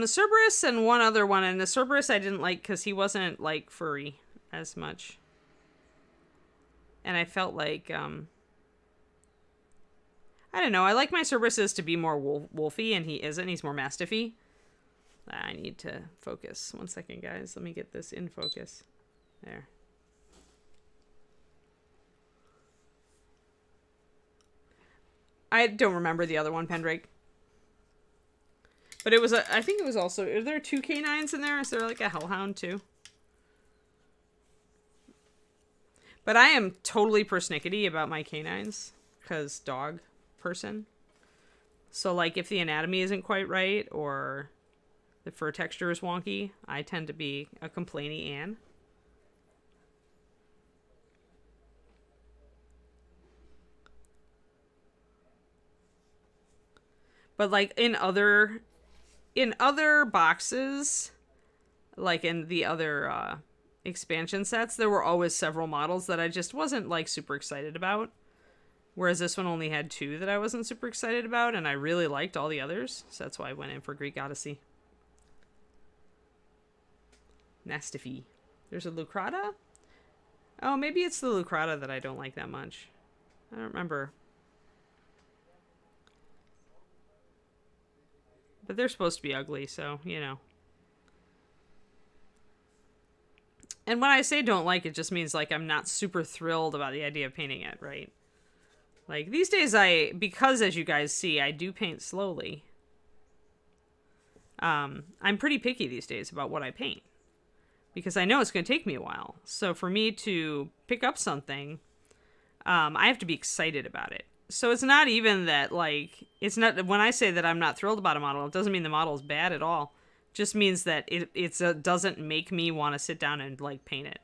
The Cerberus and one other one, and the Cerberus I didn't like because he wasn't, like, furry as much. And I felt like, I don't know, I like my Cerberuses to be more wolfy, and he isn't. He's more mastiffy. I need to focus. 1 second, guys. Let me get this in focus. There. I don't remember the other one, Pendrake. But it was I think it was also... Are there 2 canines in there? Is there like a hellhound too? But I am totally persnickety about my canines. Because dog person. So like if the anatomy isn't quite right or the fur texture is wonky, I tend to be a complainy Ann. But like in other boxes, like in the other expansion sets, there were always several models that I just wasn't like super excited about. Whereas this one only had 2 that I wasn't super excited about, and I really liked all the others. So that's why I went in for Greek Odyssey. Nastify. There's a Lucrata? Oh, maybe it's the Lucrata that I don't like that much. I don't remember. But they're supposed to be ugly, so, you know. And when I say don't like, it just means, like, I'm not super thrilled about the idea of painting it, right? Like, these days because as you guys see, I do paint slowly. I'm pretty picky these days about what I paint. Because I know it's going to take me a while. So for me to pick up something, I have to be excited about it. So it's not even that, like, it's not, when I say that I'm not thrilled about a model, it doesn't mean the model is bad at all. It just means that it doesn't make me want to sit down and, like, paint it.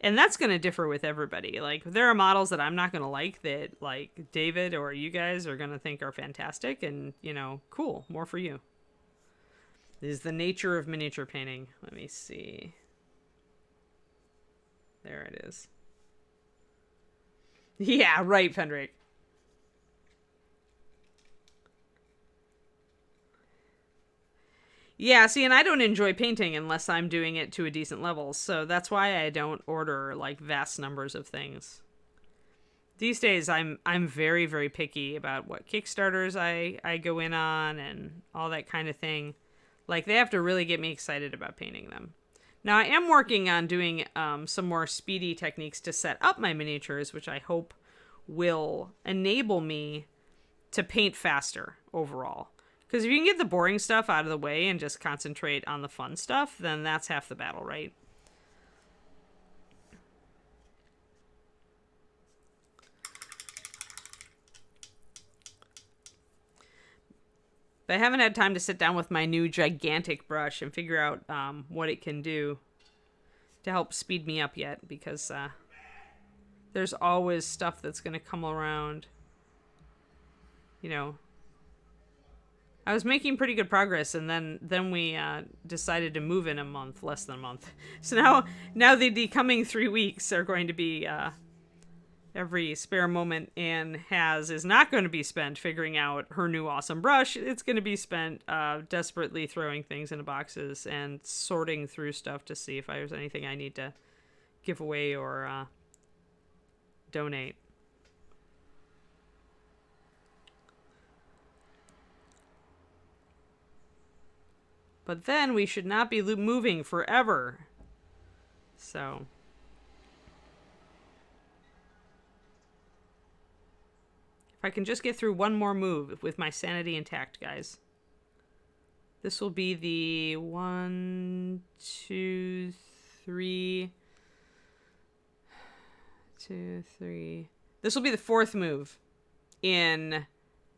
And that's going to differ with everybody. Like, there are models that I'm not going to like that, like, David or you guys are going to think are fantastic and, you know, cool, more for you. This is the nature of miniature painting. Let me see. There it is. Yeah, right, Pendrake. Yeah, see, and I don't enjoy painting unless I'm doing it to a decent level, so that's why I don't order, like, vast numbers of things. These days, I'm very, very picky about what Kickstarters I go in on and all that kind of thing. Like, they have to really get me excited about painting them. Now, I am working on doing some more speedy techniques to set up my miniatures, which I hope will enable me to paint faster overall. Because if you can get the boring stuff out of the way and just concentrate on the fun stuff, then that's half the battle, right? But I haven't had time to sit down with my new gigantic brush and figure out what it can do to help speed me up yet, because there's always stuff that's going to come around. You know, I was making pretty good progress, and then we decided to move in a month, less than a month. So now the coming 3 weeks are going to be every spare moment Anne has is not going to be spent figuring out her new awesome brush. It's going to be spent desperately throwing things into boxes and sorting through stuff to see if there's anything I need to give away or donate. But then we should not be moving forever. So if I can just get through one more move with my sanity intact, guys. This will be the 1, 2, 3. 2, 3. This will be the 4th move in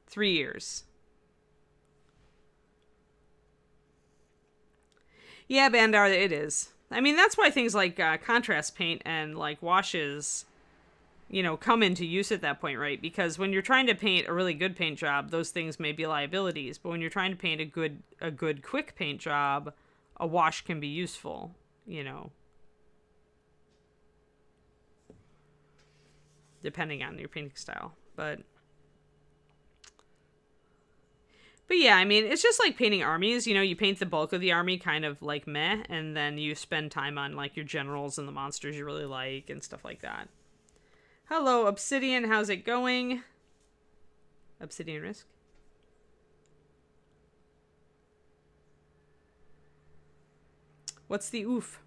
3 years. Yeah, Bandar, it is. I mean, that's why things like contrast paint and like washes, you know, come into use at that point, right? Because when you're trying to paint a really good paint job, those things may be liabilities. But when you're trying to paint a good quick paint job, a wash can be useful, you know, depending on your painting style. But yeah, I mean, it's just like painting armies. You know, you paint the bulk of the army kind of like meh, and then you spend time on like your generals and the monsters you really like and stuff like that. Hello, Obsidian. How's it going? Obsidian Risk. What's the oof?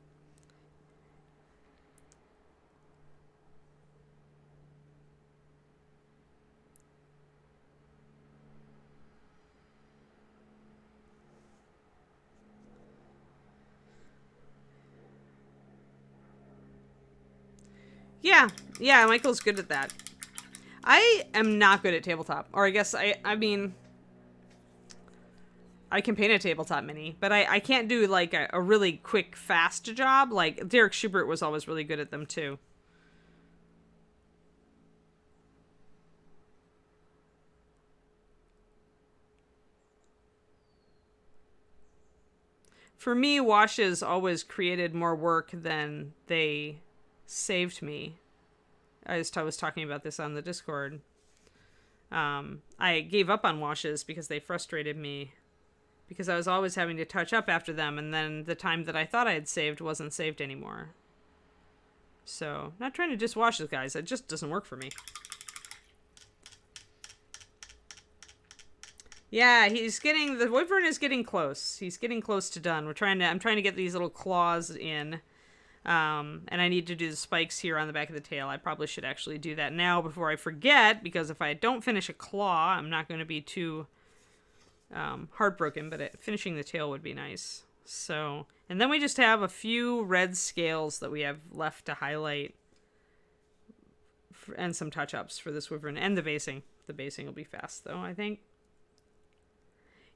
Yeah, Michael's good at that. I am not good at tabletop. Or I guess, I mean, I can paint a tabletop mini, but I can't do, like, a really quick, fast job. Like, Derek Schubert was always really good at them, too. For me, washes always created more work than they saved me. I was talking about this on the Discord. I gave up on washes because they frustrated me, because I was always having to touch up after them, and then the time that I thought I had saved wasn't saved anymore. So, not trying to just wash this, guys. It just doesn't work for me. Yeah, the Wyvern is getting close. He's getting close to done. I'm trying to get these little claws in. And I need to do the spikes here on the back of the tail. I probably should actually do that now before I forget, because if I don't finish a claw, I'm not going to be too heartbroken, but finishing the tail would be nice. So, and then we just have a few red scales that we have left to highlight, and some touch-ups for this Wyvern, and the basing. The basing will be fast, though, I think.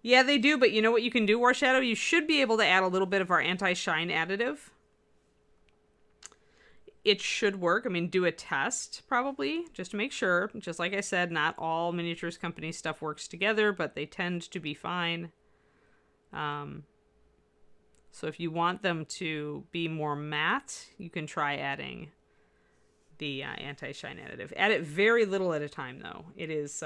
Yeah, they do, but you know what you can do, Warshadow? You should be able to add a little bit of our anti-shine additive. It should work. I mean, do a test, probably, just to make sure. Just like I said, not all miniatures company stuff works together, but they tend to be fine. So if you want them to be more matte, you can try adding the anti-shine additive. Add it very little at a time, though. It is...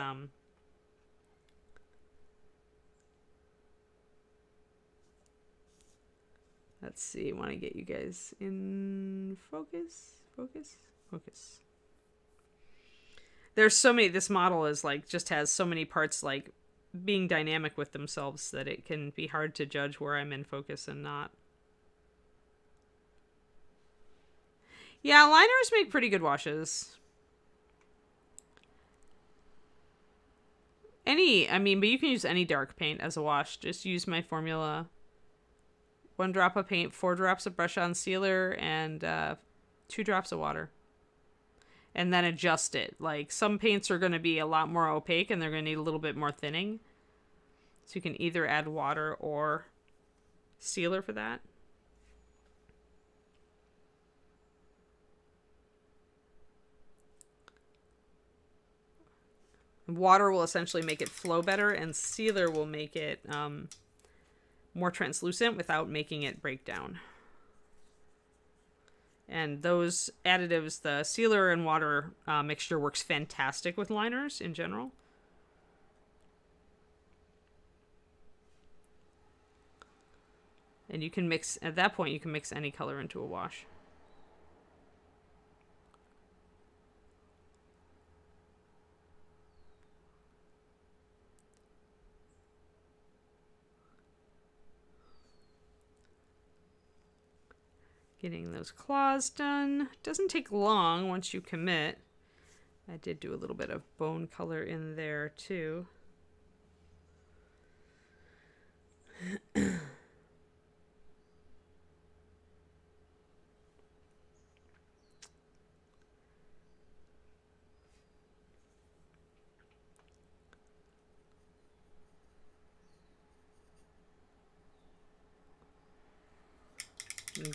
Let's see, I want to get you guys in focus. There's so many, this model is like, just has so many parts like being dynamic with themselves that it can be hard to judge where I'm in focus and not. Yeah, liners make pretty good washes. I mean, but you can use any dark paint as a wash. Just use my formula. 1 drop of paint, 4 drops of brush on sealer, and 2 drops of water. And then adjust it. Like, some paints are going to be a lot more opaque and they're going to need a little bit more thinning. So you can either add water or sealer for that. Water will essentially make it flow better, and sealer will make it more translucent without making it break down. And those additives, the sealer and water mixture works fantastic with liners in general. And you can mix, at that point, you can mix any color into a wash. Getting those claws done. Doesn't take long once you commit. I did do a little bit of bone color in there too.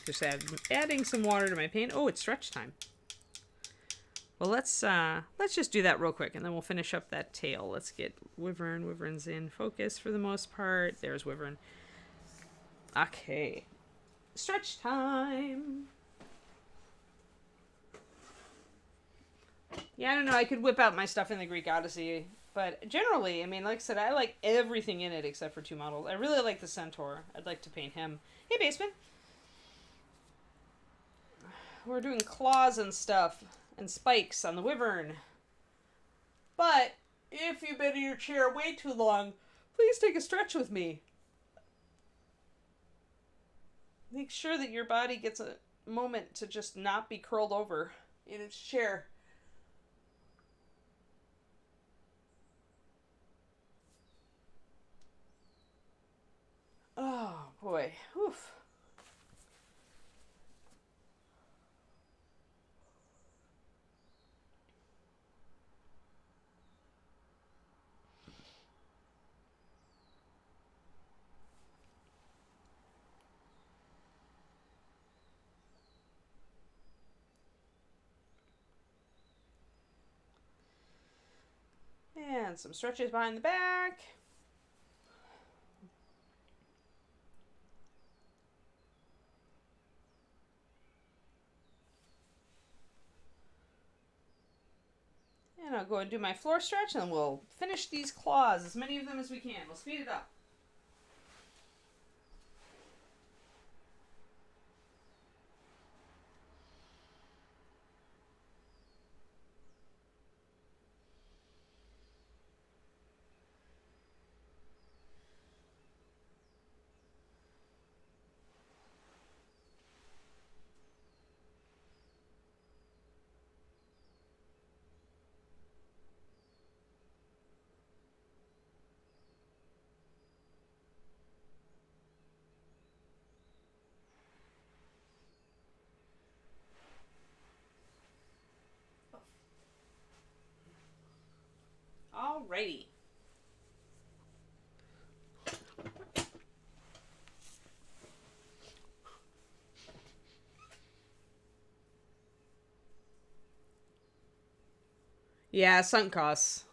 Just adding some water to my paint. Oh, it's stretch time. Well, let's just do that real quick, and then we'll finish up that tail. Let's get Wyvern. Wyvern's in focus for the most part. There's Wyvern. Okay. Stretch time. Yeah, I don't know. I could whip out my stuff in the Greek Odyssey, but generally, I mean, like I said, I like everything in it except for 2 models. I really like the Centaur. I'd like to paint him. Hey, Basement. We're doing claws and stuff and spikes on the Wyvern. But if you've been in your chair way too long, please take a stretch with me. Make sure that your body gets a moment to just not be curled over in its chair. Oh boy. Oof. And some stretches behind the back. And I'll go and do my floor stretch, and we'll finish these claws, as many of them as we can. We'll speed it up. Alrighty. Yeah, sunk costs.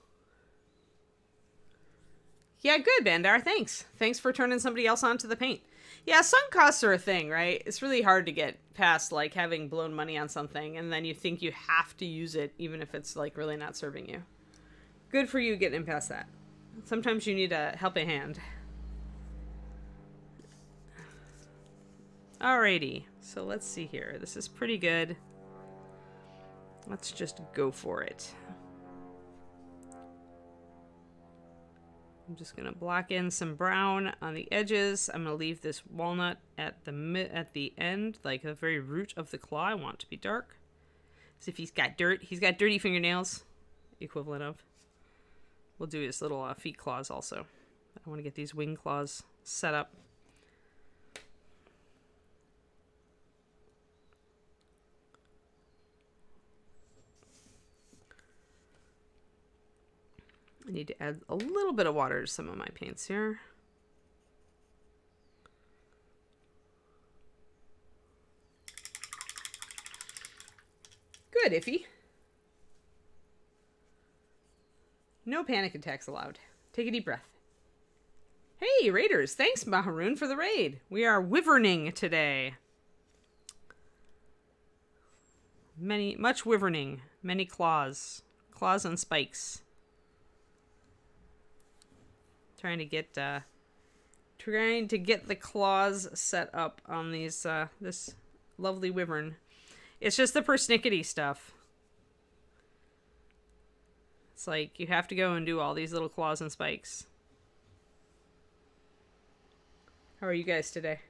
Yeah, good, Bandar. Thanks. Thanks for turning somebody else onto the paint. Yeah, sunk costs are a thing, right? It's really hard to get past, like, having blown money on something, and then you think you have to use it, even if it's, like, really not serving you. Good for you getting past that. Sometimes you need a helping hand. Alrighty, so let's see here. This is pretty good. Let's just go for it. I'm just gonna block in some brown on the edges. I'm gonna leave this walnut at the end, like the very root of the claw. I want it to be dark. As if he's got dirt. He's got dirty fingernails, equivalent of. we'll do his little feet claws also. I want to get these wing claws set up. I need to add a little bit of water to some of my paints here. Good, Iffy. No panic attacks allowed. Take a deep breath. Hey, Raiders! Thanks, Maharoon, for the raid. We are wyverning today. Much wyverning. Many claws. Claws on spikes. Trying to get the claws set up on these this lovely wyvern. It's just the persnickety stuff. It's like you have to go and do all these little claws and spikes. How are you guys today?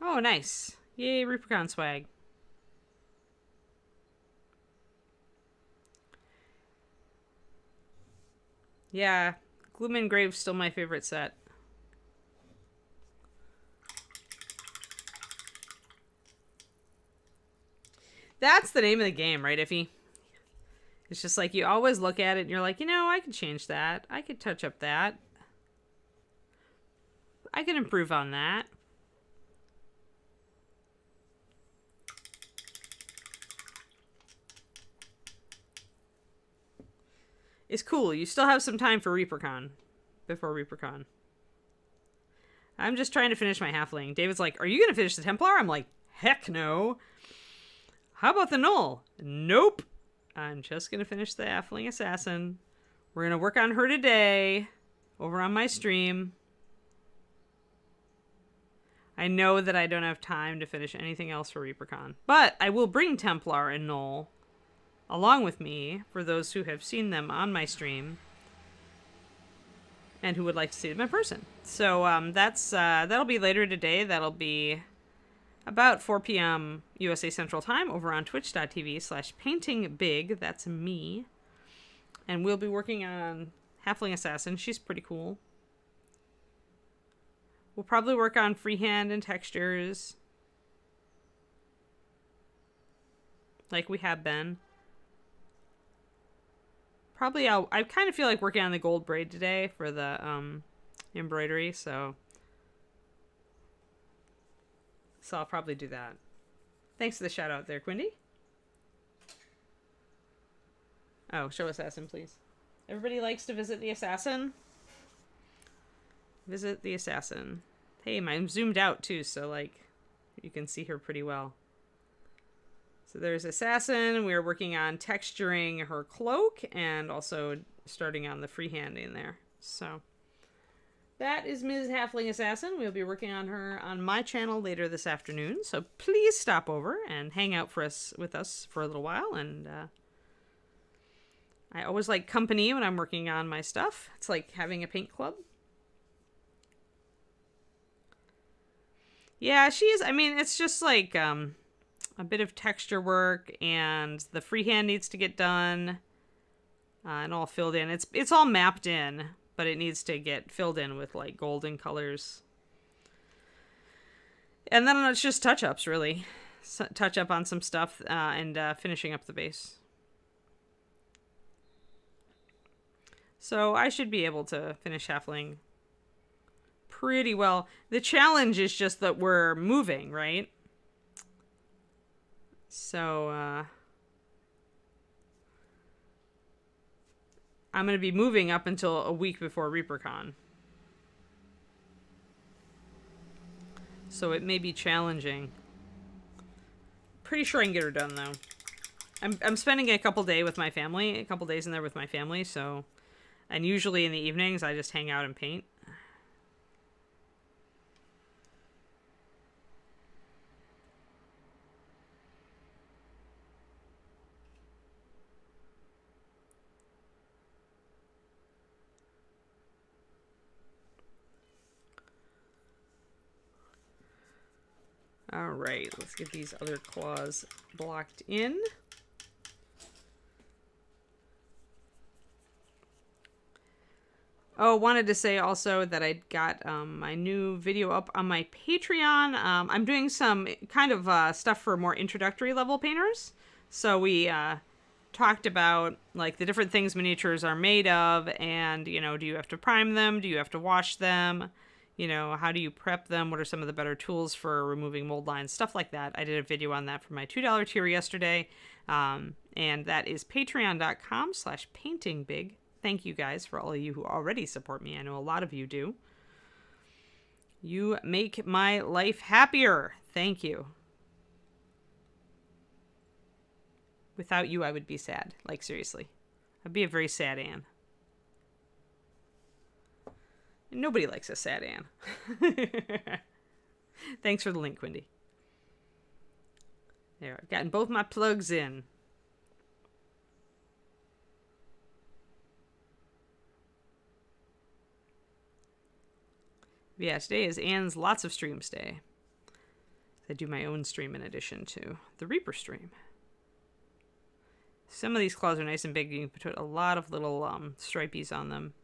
Oh, nice. Yay, Reapercon swag. Yeah, Gloom Engraved's still my favorite set. That's the name of the game, right, Iffy? It's just like you always look at it and you're like, you know, I could change that. I could touch up that. I can improve on that. It's cool. You still have some time for Reapercon. Before Reapercon. I'm just trying to finish my halfling. David's like, are you going to finish the Templar? I'm like, heck no. How about the Gnoll? Nope. I'm just going to finish the halfling assassin. We're going to work on her today. Over on my stream. I know that I don't have time to finish anything else for Reapercon. But I will bring Templar and Gnoll along with me for those who have seen them on my stream and who would like to see them in person. So that'll be later today. That'll be about 4 p.m. USA Central Time over on twitch.tv/paintingbig. That's me. And we'll be working on Halfling Assassin. She's pretty cool. We'll probably work on freehand and textures. Like we have been. Probably I kind of feel like working on the gold braid today for the embroidery, so I'll probably do that. Thanks for the shout out there, Quindy. Oh, show Assassin, please. Everybody likes to visit the Assassin. Visit the Assassin. Hey, I'm zoomed out too, so like you can see her pretty well. So there's Assassin. We're working on texturing her cloak and also starting on the freehanding there. So that is Ms. Halfling Assassin. We'll be working on her on my channel later this afternoon. So please stop over and hang out with us for a little while. And I always like company when I'm working on my stuff. It's like having a paint club. Yeah, I mean, it's just like a bit of texture work, and the freehand needs to get done and all filled in. It's all mapped in, but it needs to get filled in with like golden colors. And then it's just touch-ups, really. Touch up on some stuff and finishing up the base. So I should be able to finish Halfling pretty well. The challenge is just that we're moving, right? So, I'm going to be moving up until a week before Reapercon. So it may be challenging. Pretty sure I can get her done, though. I'm spending a couple days in there with my family, so... And usually in the evenings, I just hang out and paint. Alright, let's get these other claws blocked in. Oh, wanted to say also that I got my new video up on my Patreon. I'm doing some kind of stuff for more introductory level painters. So we talked about like the different things miniatures are made of, and you know, do you have to prime them? Do you have to wash them? You know, how do you prep them? What are some of the better tools for removing mold lines? Stuff like that. I did a video on that for my $2 tier yesterday. And that is patreon.com/paintingbig. Thank you guys for all of you who already support me. I know a lot of you do. You make my life happier. Thank you. Without you, I would be sad. Like, seriously. I'd be a very sad Anne. And nobody likes a sad Anne. Thanks for the link, Wendy. There, I've gotten both my plugs in. Yeah, today is Anne's lots of streams day. I do my own stream in addition to the Reaper stream. Some of these claws are nice and big. You can put a lot of little stripies on them.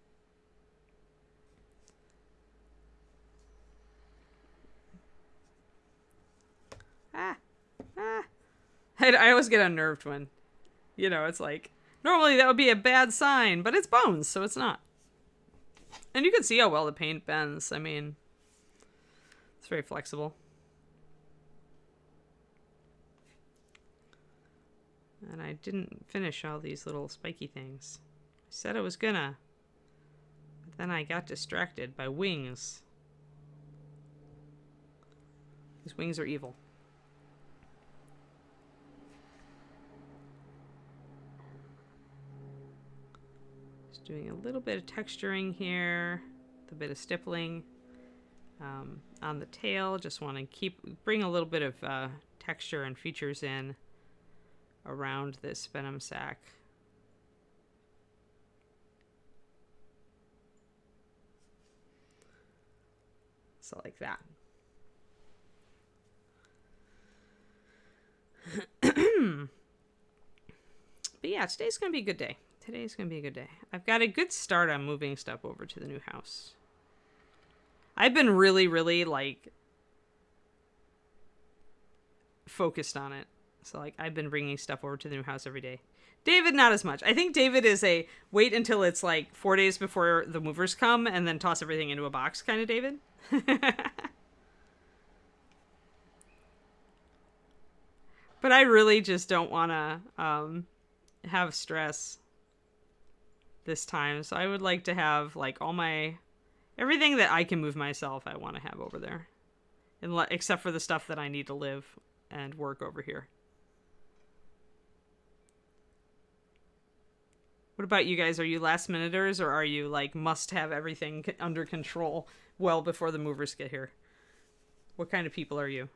I always get unnerved when, you know, it's like, normally that would be a bad sign, but it's bones, so it's not. And you can see how well the paint bends. I mean, it's very flexible. And I didn't finish all these little spiky things. I said I was gonna, but then I got distracted by wings. These wings are evil. Just doing a little bit of texturing here, a bit of stippling on the tail. Just want to bring a little bit of texture and features in around this venom sac. So like that. But yeah, today's gonna be a good day. Today's gonna be a good day. I've got a good start on moving stuff over to the new house. I've been really like focused on it. So like I've been bringing stuff over to the new house every day. David, not as much. I think David is a wait until it's like 4 days before the movers come and then toss everything into a box kind of David. But I really just don't want to have stress this time. So I would like to have like everything that I can move myself, I want to have over there. Except for the stuff that I need to live and work over here. What about you guys? Are you last minuters, or are you like must have everything under control well before the movers get here? What kind of people are you?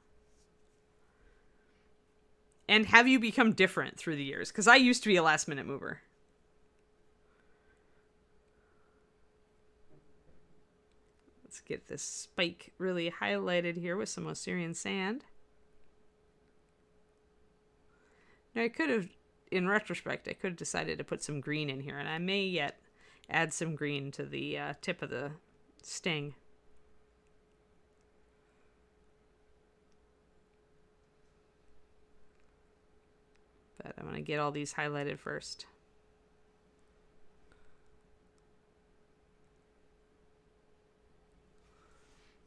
And have you become different through the years? Because I used to be a last minute mover. Let's get this spike really highlighted here with some Osirian sand. Now I could have, in retrospect, I could have decided to put some green in here, and I may yet add some green to the tip of the sting. But I'm going to get all these highlighted first.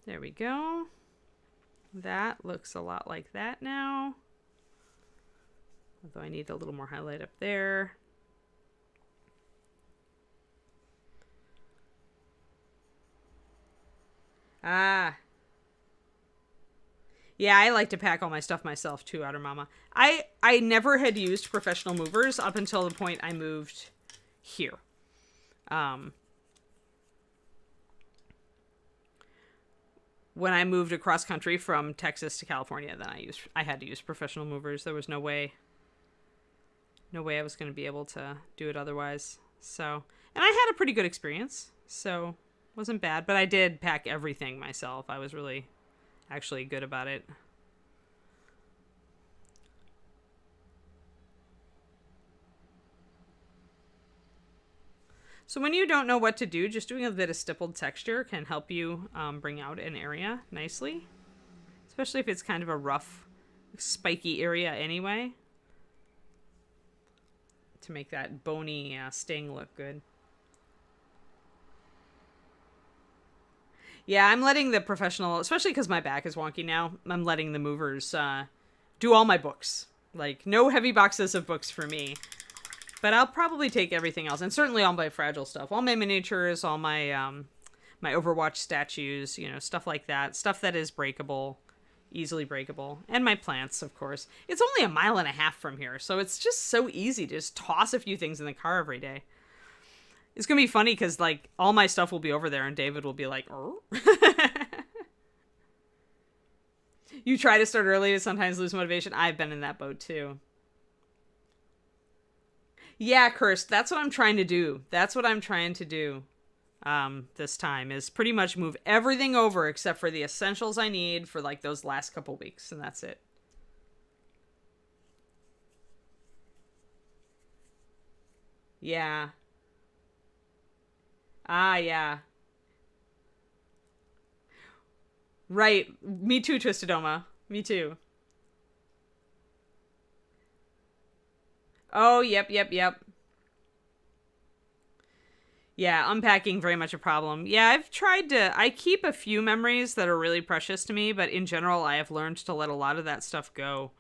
There we go. That looks a lot like that now. Although I need a little more highlight up there. Ah. Yeah, I like to pack all my stuff myself too, Outer Mama. I never had used professional movers up until the point I moved here. When I moved across country from Texas to California, then I had to use professional movers. There was no way I was going to be able to do it otherwise. So, and I had a pretty good experience, so it wasn't bad. But I did pack everything myself. I was really actually good about it. So when you don't know what to do, just doing a bit of stippled texture can help you bring out an area nicely. Especially if it's kind of a rough, spiky area anyway. To make that bony sting look good. Yeah, I'm letting the professional, especially because my back is wonky now, I'm letting the movers do all my books. Like, no heavy boxes of books for me. But I'll probably take everything else, and certainly all my fragile stuff. All my miniatures, all my my Overwatch statues, you know, stuff like that. Stuff that is breakable, easily breakable. And my plants, of course. It's only 1.5 miles from here, so it's just so easy to just toss a few things in the car every day. It's going to be funny because, like, all my stuff will be over there and David will be like, oh. You try to start early to sometimes lose motivation. I've been in that boat, too. Yeah, Cursed. That's what I'm trying to do. That's what I'm trying to do this time is pretty much move everything over except for the essentials I need for, like, those last couple weeks. And that's it. Yeah. Ah, yeah. Right. Me too, Twistedoma. Me too. Oh, yep, yep, yep. Yeah, unpacking very much a problem. Yeah, I've tried to... I keep a few memories that are really precious to me, but in general, I have learned to let a lot of that stuff go.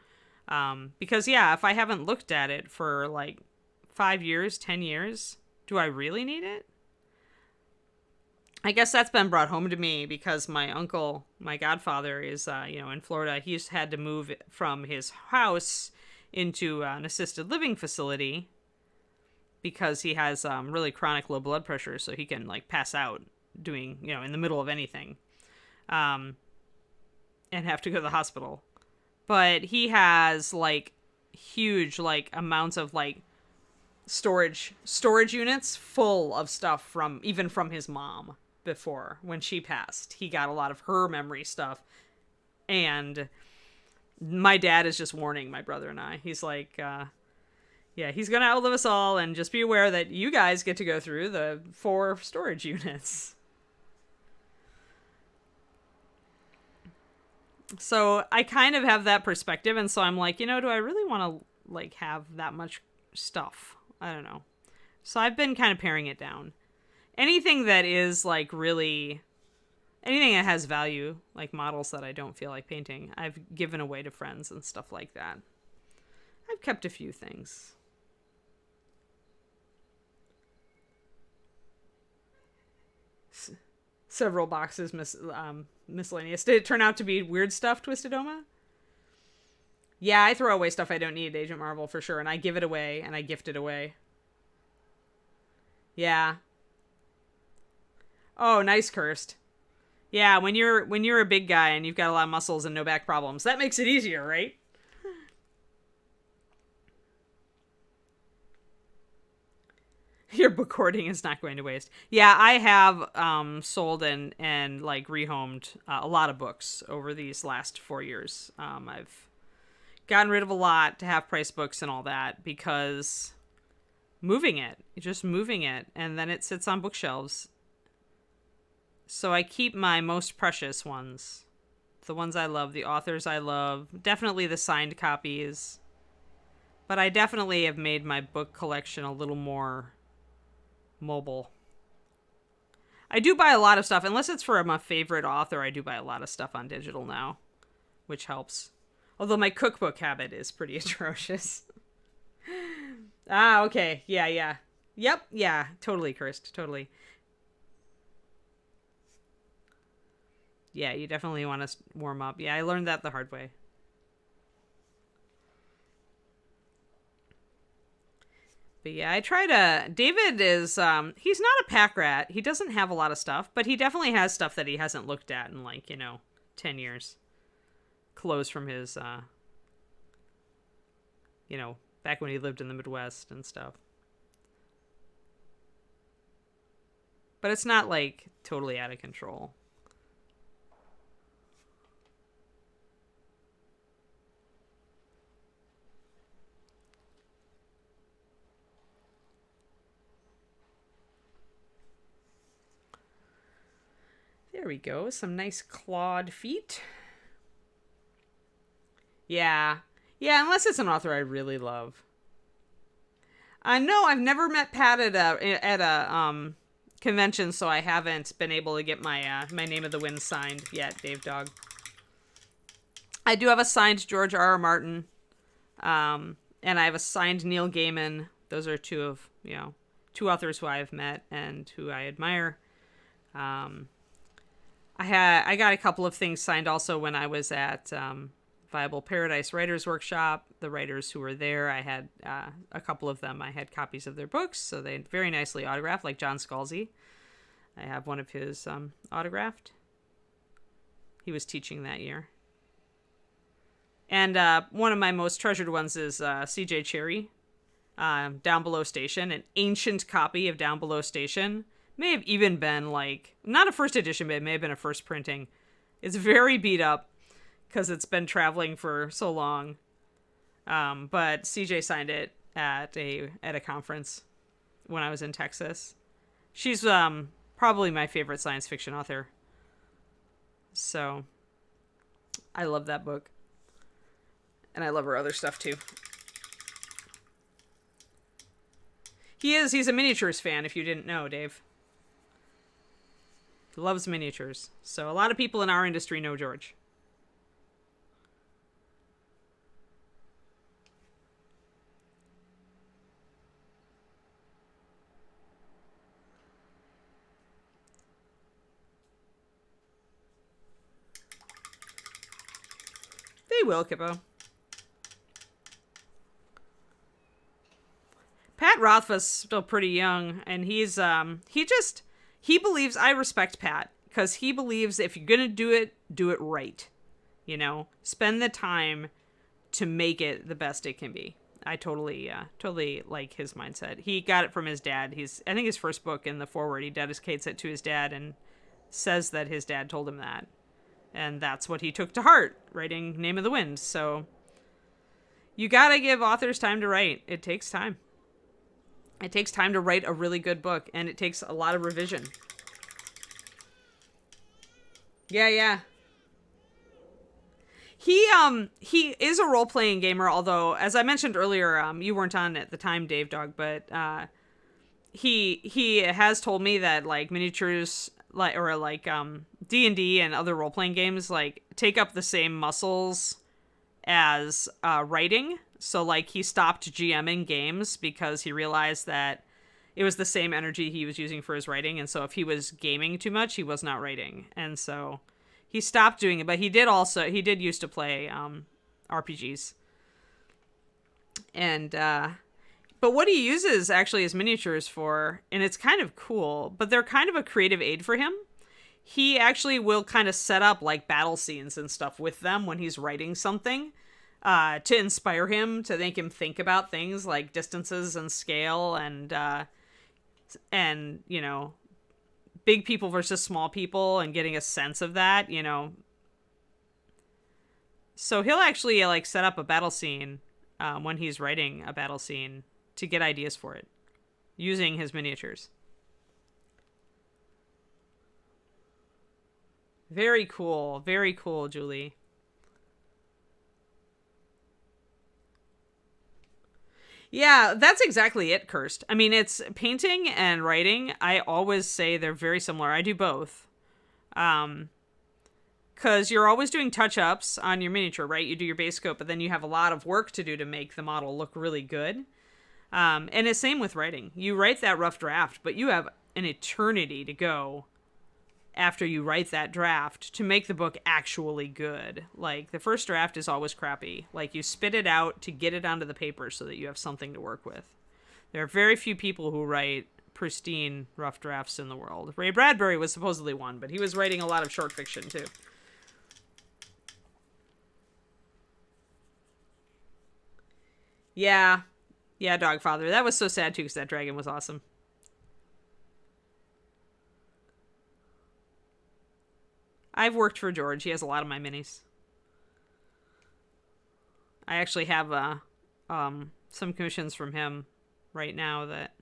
Because, yeah, if I haven't looked at it for, like, 5 years, 10 years, do I really need it? I guess that's been brought home to me because my uncle, my godfather, is, in Florida. He's had to move from his house into an assisted living facility because he has really chronic low blood pressure, so he can, like, pass out doing, in the middle of anything and have to go to the hospital. But he has, like, huge, like, amounts of, like, storage units full of stuff from his mom. Before, when she passed, he got a lot of her memory stuff, and my dad is just warning my brother and I. He's like, yeah, he's gonna outlive us all, and just be aware that you guys get to go through the 4 storage units. So I kind of have that perspective, and so I'm like, do I really want to, like, have that much stuff? I don't know. So I've been kind of paring it down. Anything that is, like, really... Anything that has value, like models that I don't feel like painting, I've given away to friends and stuff like that. I've kept a few things. Several boxes miscellaneous. Did it turn out to be weird stuff, Twistedoma? Yeah, I throw away stuff I don't need, Agent Marvel, for sure. And I give it away, and I gift it away. Yeah. Oh, nice, Cursed. Yeah, when you're a big guy and you've got a lot of muscles and no back problems, that makes it easier, right? Your book hoarding is not going to waste. Yeah, I have sold and like rehomed a lot of books over these last 4 years. I've gotten rid of a lot to have price books and all that because moving it, and then it sits on bookshelves. So I keep my most precious ones. The ones I love, the authors I love, definitely the signed copies. But I definitely have made my book collection a little more mobile. I do buy a lot of stuff, unless it's from a favorite author, I do buy a lot of stuff on digital now, which helps. Although my cookbook habit is pretty atrocious. Ah, okay. Yeah. Yep, yeah. Totally, Cursed. Totally. Yeah, you definitely want to warm up. Yeah, I learned that the hard way. But yeah, I try to... David is... he's not a pack rat. He doesn't have a lot of stuff, but he definitely has stuff that he hasn't looked at in, like, 10 years. Clothes from his, back when he lived in the Midwest and stuff. But it's not, like, totally out of control. There we go. Some nice clawed feet. Yeah. Yeah, unless it's an author I really love. No, I've never met Pat at a convention, so I haven't been able to get my Name of the Wind signed yet, Dave Dog. I do have a signed George R.R. Martin, and I have a signed Neil Gaiman. Those are two authors who I've met and who I admire. I got a couple of things signed also when I was at Viable Paradise Writers Workshop. The writers who were there, I had a couple of them. I had copies of their books, so they very nicely autographed, like John Scalzi. I have one of his autographed. He was teaching that year. And one of my most treasured ones is C.J. Cherry, Down Below Station, an ancient copy of Down Below Station. May have even been not a first edition, but it may have been a first printing. It's very beat up because it's been traveling for so long. But CJ signed it at a conference when I was in Texas. She's probably my favorite science fiction author. So I love that book. And I love her other stuff too. He's a miniatures fan, if you didn't know, Dave. He loves miniatures. So a lot of people in our industry know George. They will, Kippo. Pat Rothfuss still pretty young, and he believes, I respect Pat, because he believes if you're gonna do it right. Spend the time to make it the best it can be. I totally like his mindset. He got it from his dad. I think his first book, in the foreword, he dedicates it to his dad and says that his dad told him that. And that's what he took to heart, writing Name of the Wind. So you gotta give authors time to write. It takes time. It takes time to write a really good book, and it takes a lot of revision. Yeah. He is a role-playing gamer, although, as I mentioned earlier, you weren't on at the time, Dave Dog, but he has told me that miniatures D&D and other role-playing games take up the same muscles as writing. So he stopped GMing games because he realized that it was the same energy he was using for his writing, and so if he was gaming too much, he was not writing, and so he stopped doing it. But he did used to play RPGs, and but what he uses actually is miniatures for, and it's kind of cool, but they're kind of a creative aid for him. He actually will kind of set up battle scenes and stuff with them when he's writing something, to inspire him, to make him think about things like distances and scale and big people versus small people, and getting a sense of that, So he'll actually set up a battle scene when he's writing a battle scene to get ideas for it using his miniatures. Very cool, Julie. Yeah, that's exactly it, Kirst. I mean, it's painting and writing. I always say they're very similar. I do both. Because you're always doing touch-ups on your miniature, right? You do your base coat, but then you have a lot of work to do to make the model look really good. And it's same with writing. You write that rough draft, but you have an eternity to go after you write that draft to make the book actually good. The first draft is always crappy. You spit it out to get it onto the paper so that you have something to work with. There are very few people who write pristine rough drafts in the world. Ray Bradbury was supposedly one, but he was writing a lot of short fiction too. Yeah, Dogfather. That was so sad too, because that dragon was awesome. I've worked for George. He has a lot of my minis. I actually have some commissions from him right now that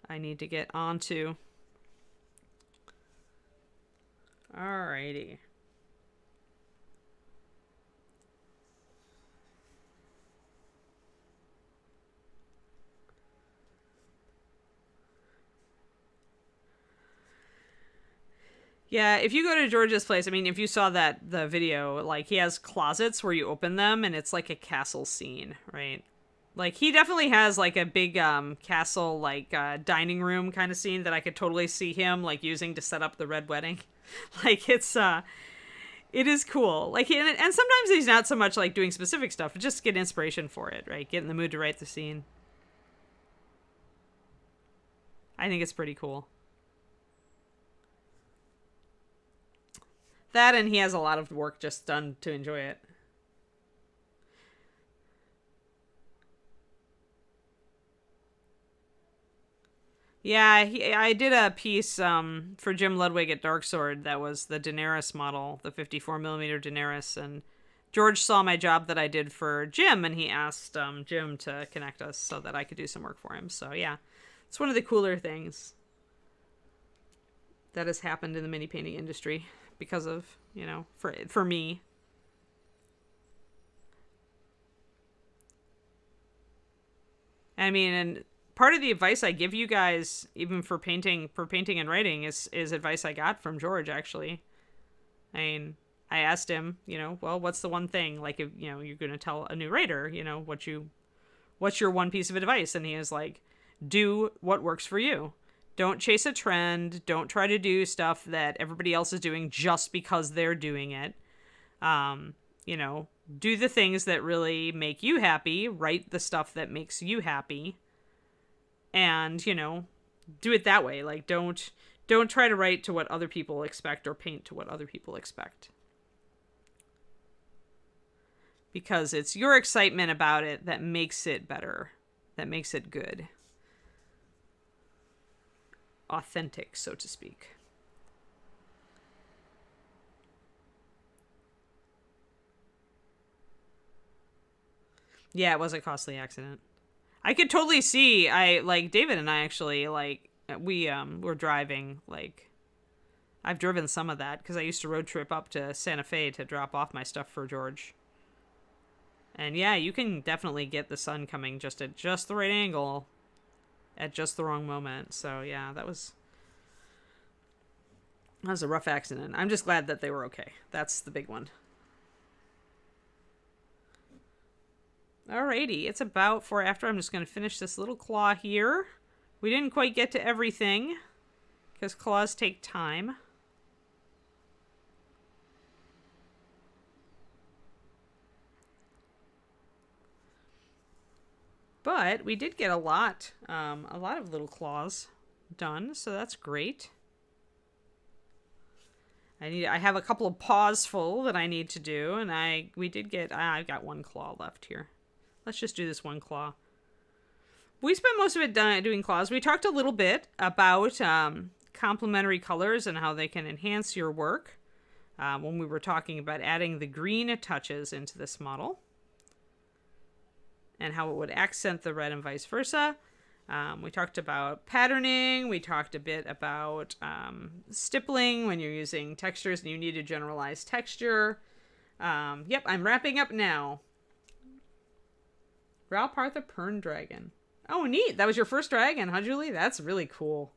I need to get onto. Alrighty. Yeah, if you go to George's place, I mean, if you saw the video, like, he has closets where you open them and it's like a castle scene, right? Like, he definitely has like a big castle, like, dining room kind of scene that I could totally see him like using to set up the red wedding. Like, it is cool. Like, and sometimes he's not so much like doing specific stuff, but just get inspiration for it, right? Get in the mood to write the scene. I think it's pretty cool. That, and he has a lot of work just done to enjoy it. Yeah, I did a piece for Jim Ludwig at Darksword that was the Daenerys model, the 54mm Daenerys, and George saw my job that I did for Jim, and he asked Jim to connect us so that I could do some work for him. So yeah, it's one of the cooler things that has happened in the mini painting industry because of, you know, for me. I mean, and part of the advice I give you guys, even for painting and writing, is advice I got from George, actually. I mean, I asked him, you know, well, what's the one thing, like, if, you know, you're going to tell a new writer, you know, what's your one piece of advice? And he is like, do what works for you. Don't chase a trend. Don't try to do stuff that everybody else is doing just because they're doing it. You know, do the things that really make you happy. Write the stuff that makes you happy. And, you know, do it that way. Like, don't try to write to what other people expect or paint to what other people expect. Because it's your excitement about it that makes it better. That makes it good. Authentic, so to speak. Yeah, it was a costly accident. I could totally see, like, David and I actually, like, we were driving, like, I've driven some of that because I used to road trip up to Santa Fe to drop off my stuff for George. And yeah, you can definitely get the sun coming just at just the right angle at just the wrong moment. So yeah, that was a rough accident. I'm just glad that they were okay. That's the big one. Alrighty, it's about 4 after. I'm just going to finish this little claw here. We didn't quite get to everything because claws take time. But we did get a lot of little claws done, so that's great. I have a couple of paws full that I need to do, and I've got one claw left here. Let's just do this one claw. We spent most of it doing claws. We talked a little bit about complementary colors and how they can enhance your work when we were talking about adding the green touches into this model and how it would accent the red and vice versa. We talked about patterning. We talked a bit about stippling when you're using textures and you need a generalized texture. Yep, I'm wrapping up now. Ralpartha Pern Dragon. Oh, neat. That was your first dragon, huh, Julie? That's really cool.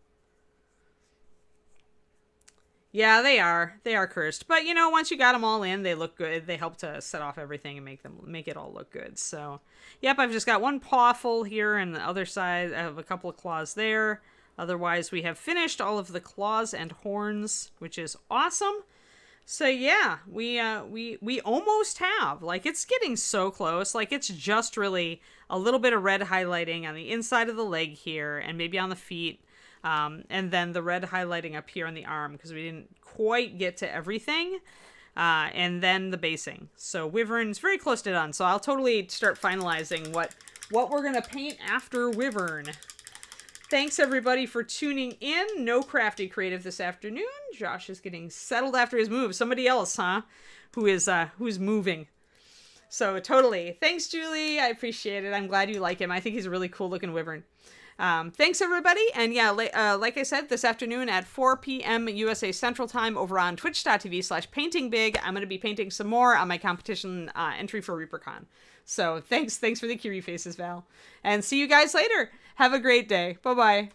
Yeah, they are. They are cursed. But, you know, once you got them all in, they look good. They help to set off everything and make it all look good. So, yep, I've just got one paw full here, and the other side, I have a couple of claws there. Otherwise, we have finished all of the claws and horns, which is awesome. So, yeah, we almost have. Like, it's getting so close. Like, it's just really a little bit of red highlighting on the inside of the leg here, and maybe on the feet. And then the red highlighting up here on the arm because we didn't quite get to everything. And then the basing. So Wyvern's very close to done. So I'll totally start finalizing what we're going to paint after Wyvern. Thanks everybody for tuning in. No Crafty Creative this afternoon. Josh is getting settled after his move. Somebody else, huh? Who's moving. So totally. Thanks, Julie. I appreciate it. I'm glad you like him. I think he's a really cool looking Wyvern. Thanks, everybody. And yeah, like I said, this afternoon at 4 p.m. USA Central Time over on twitch.tv/paintingbig, I'm going to be painting some more on my competition entry for ReaperCon. So thanks for the Curie faces, Val. And see you guys later. Have a great day. Bye-bye.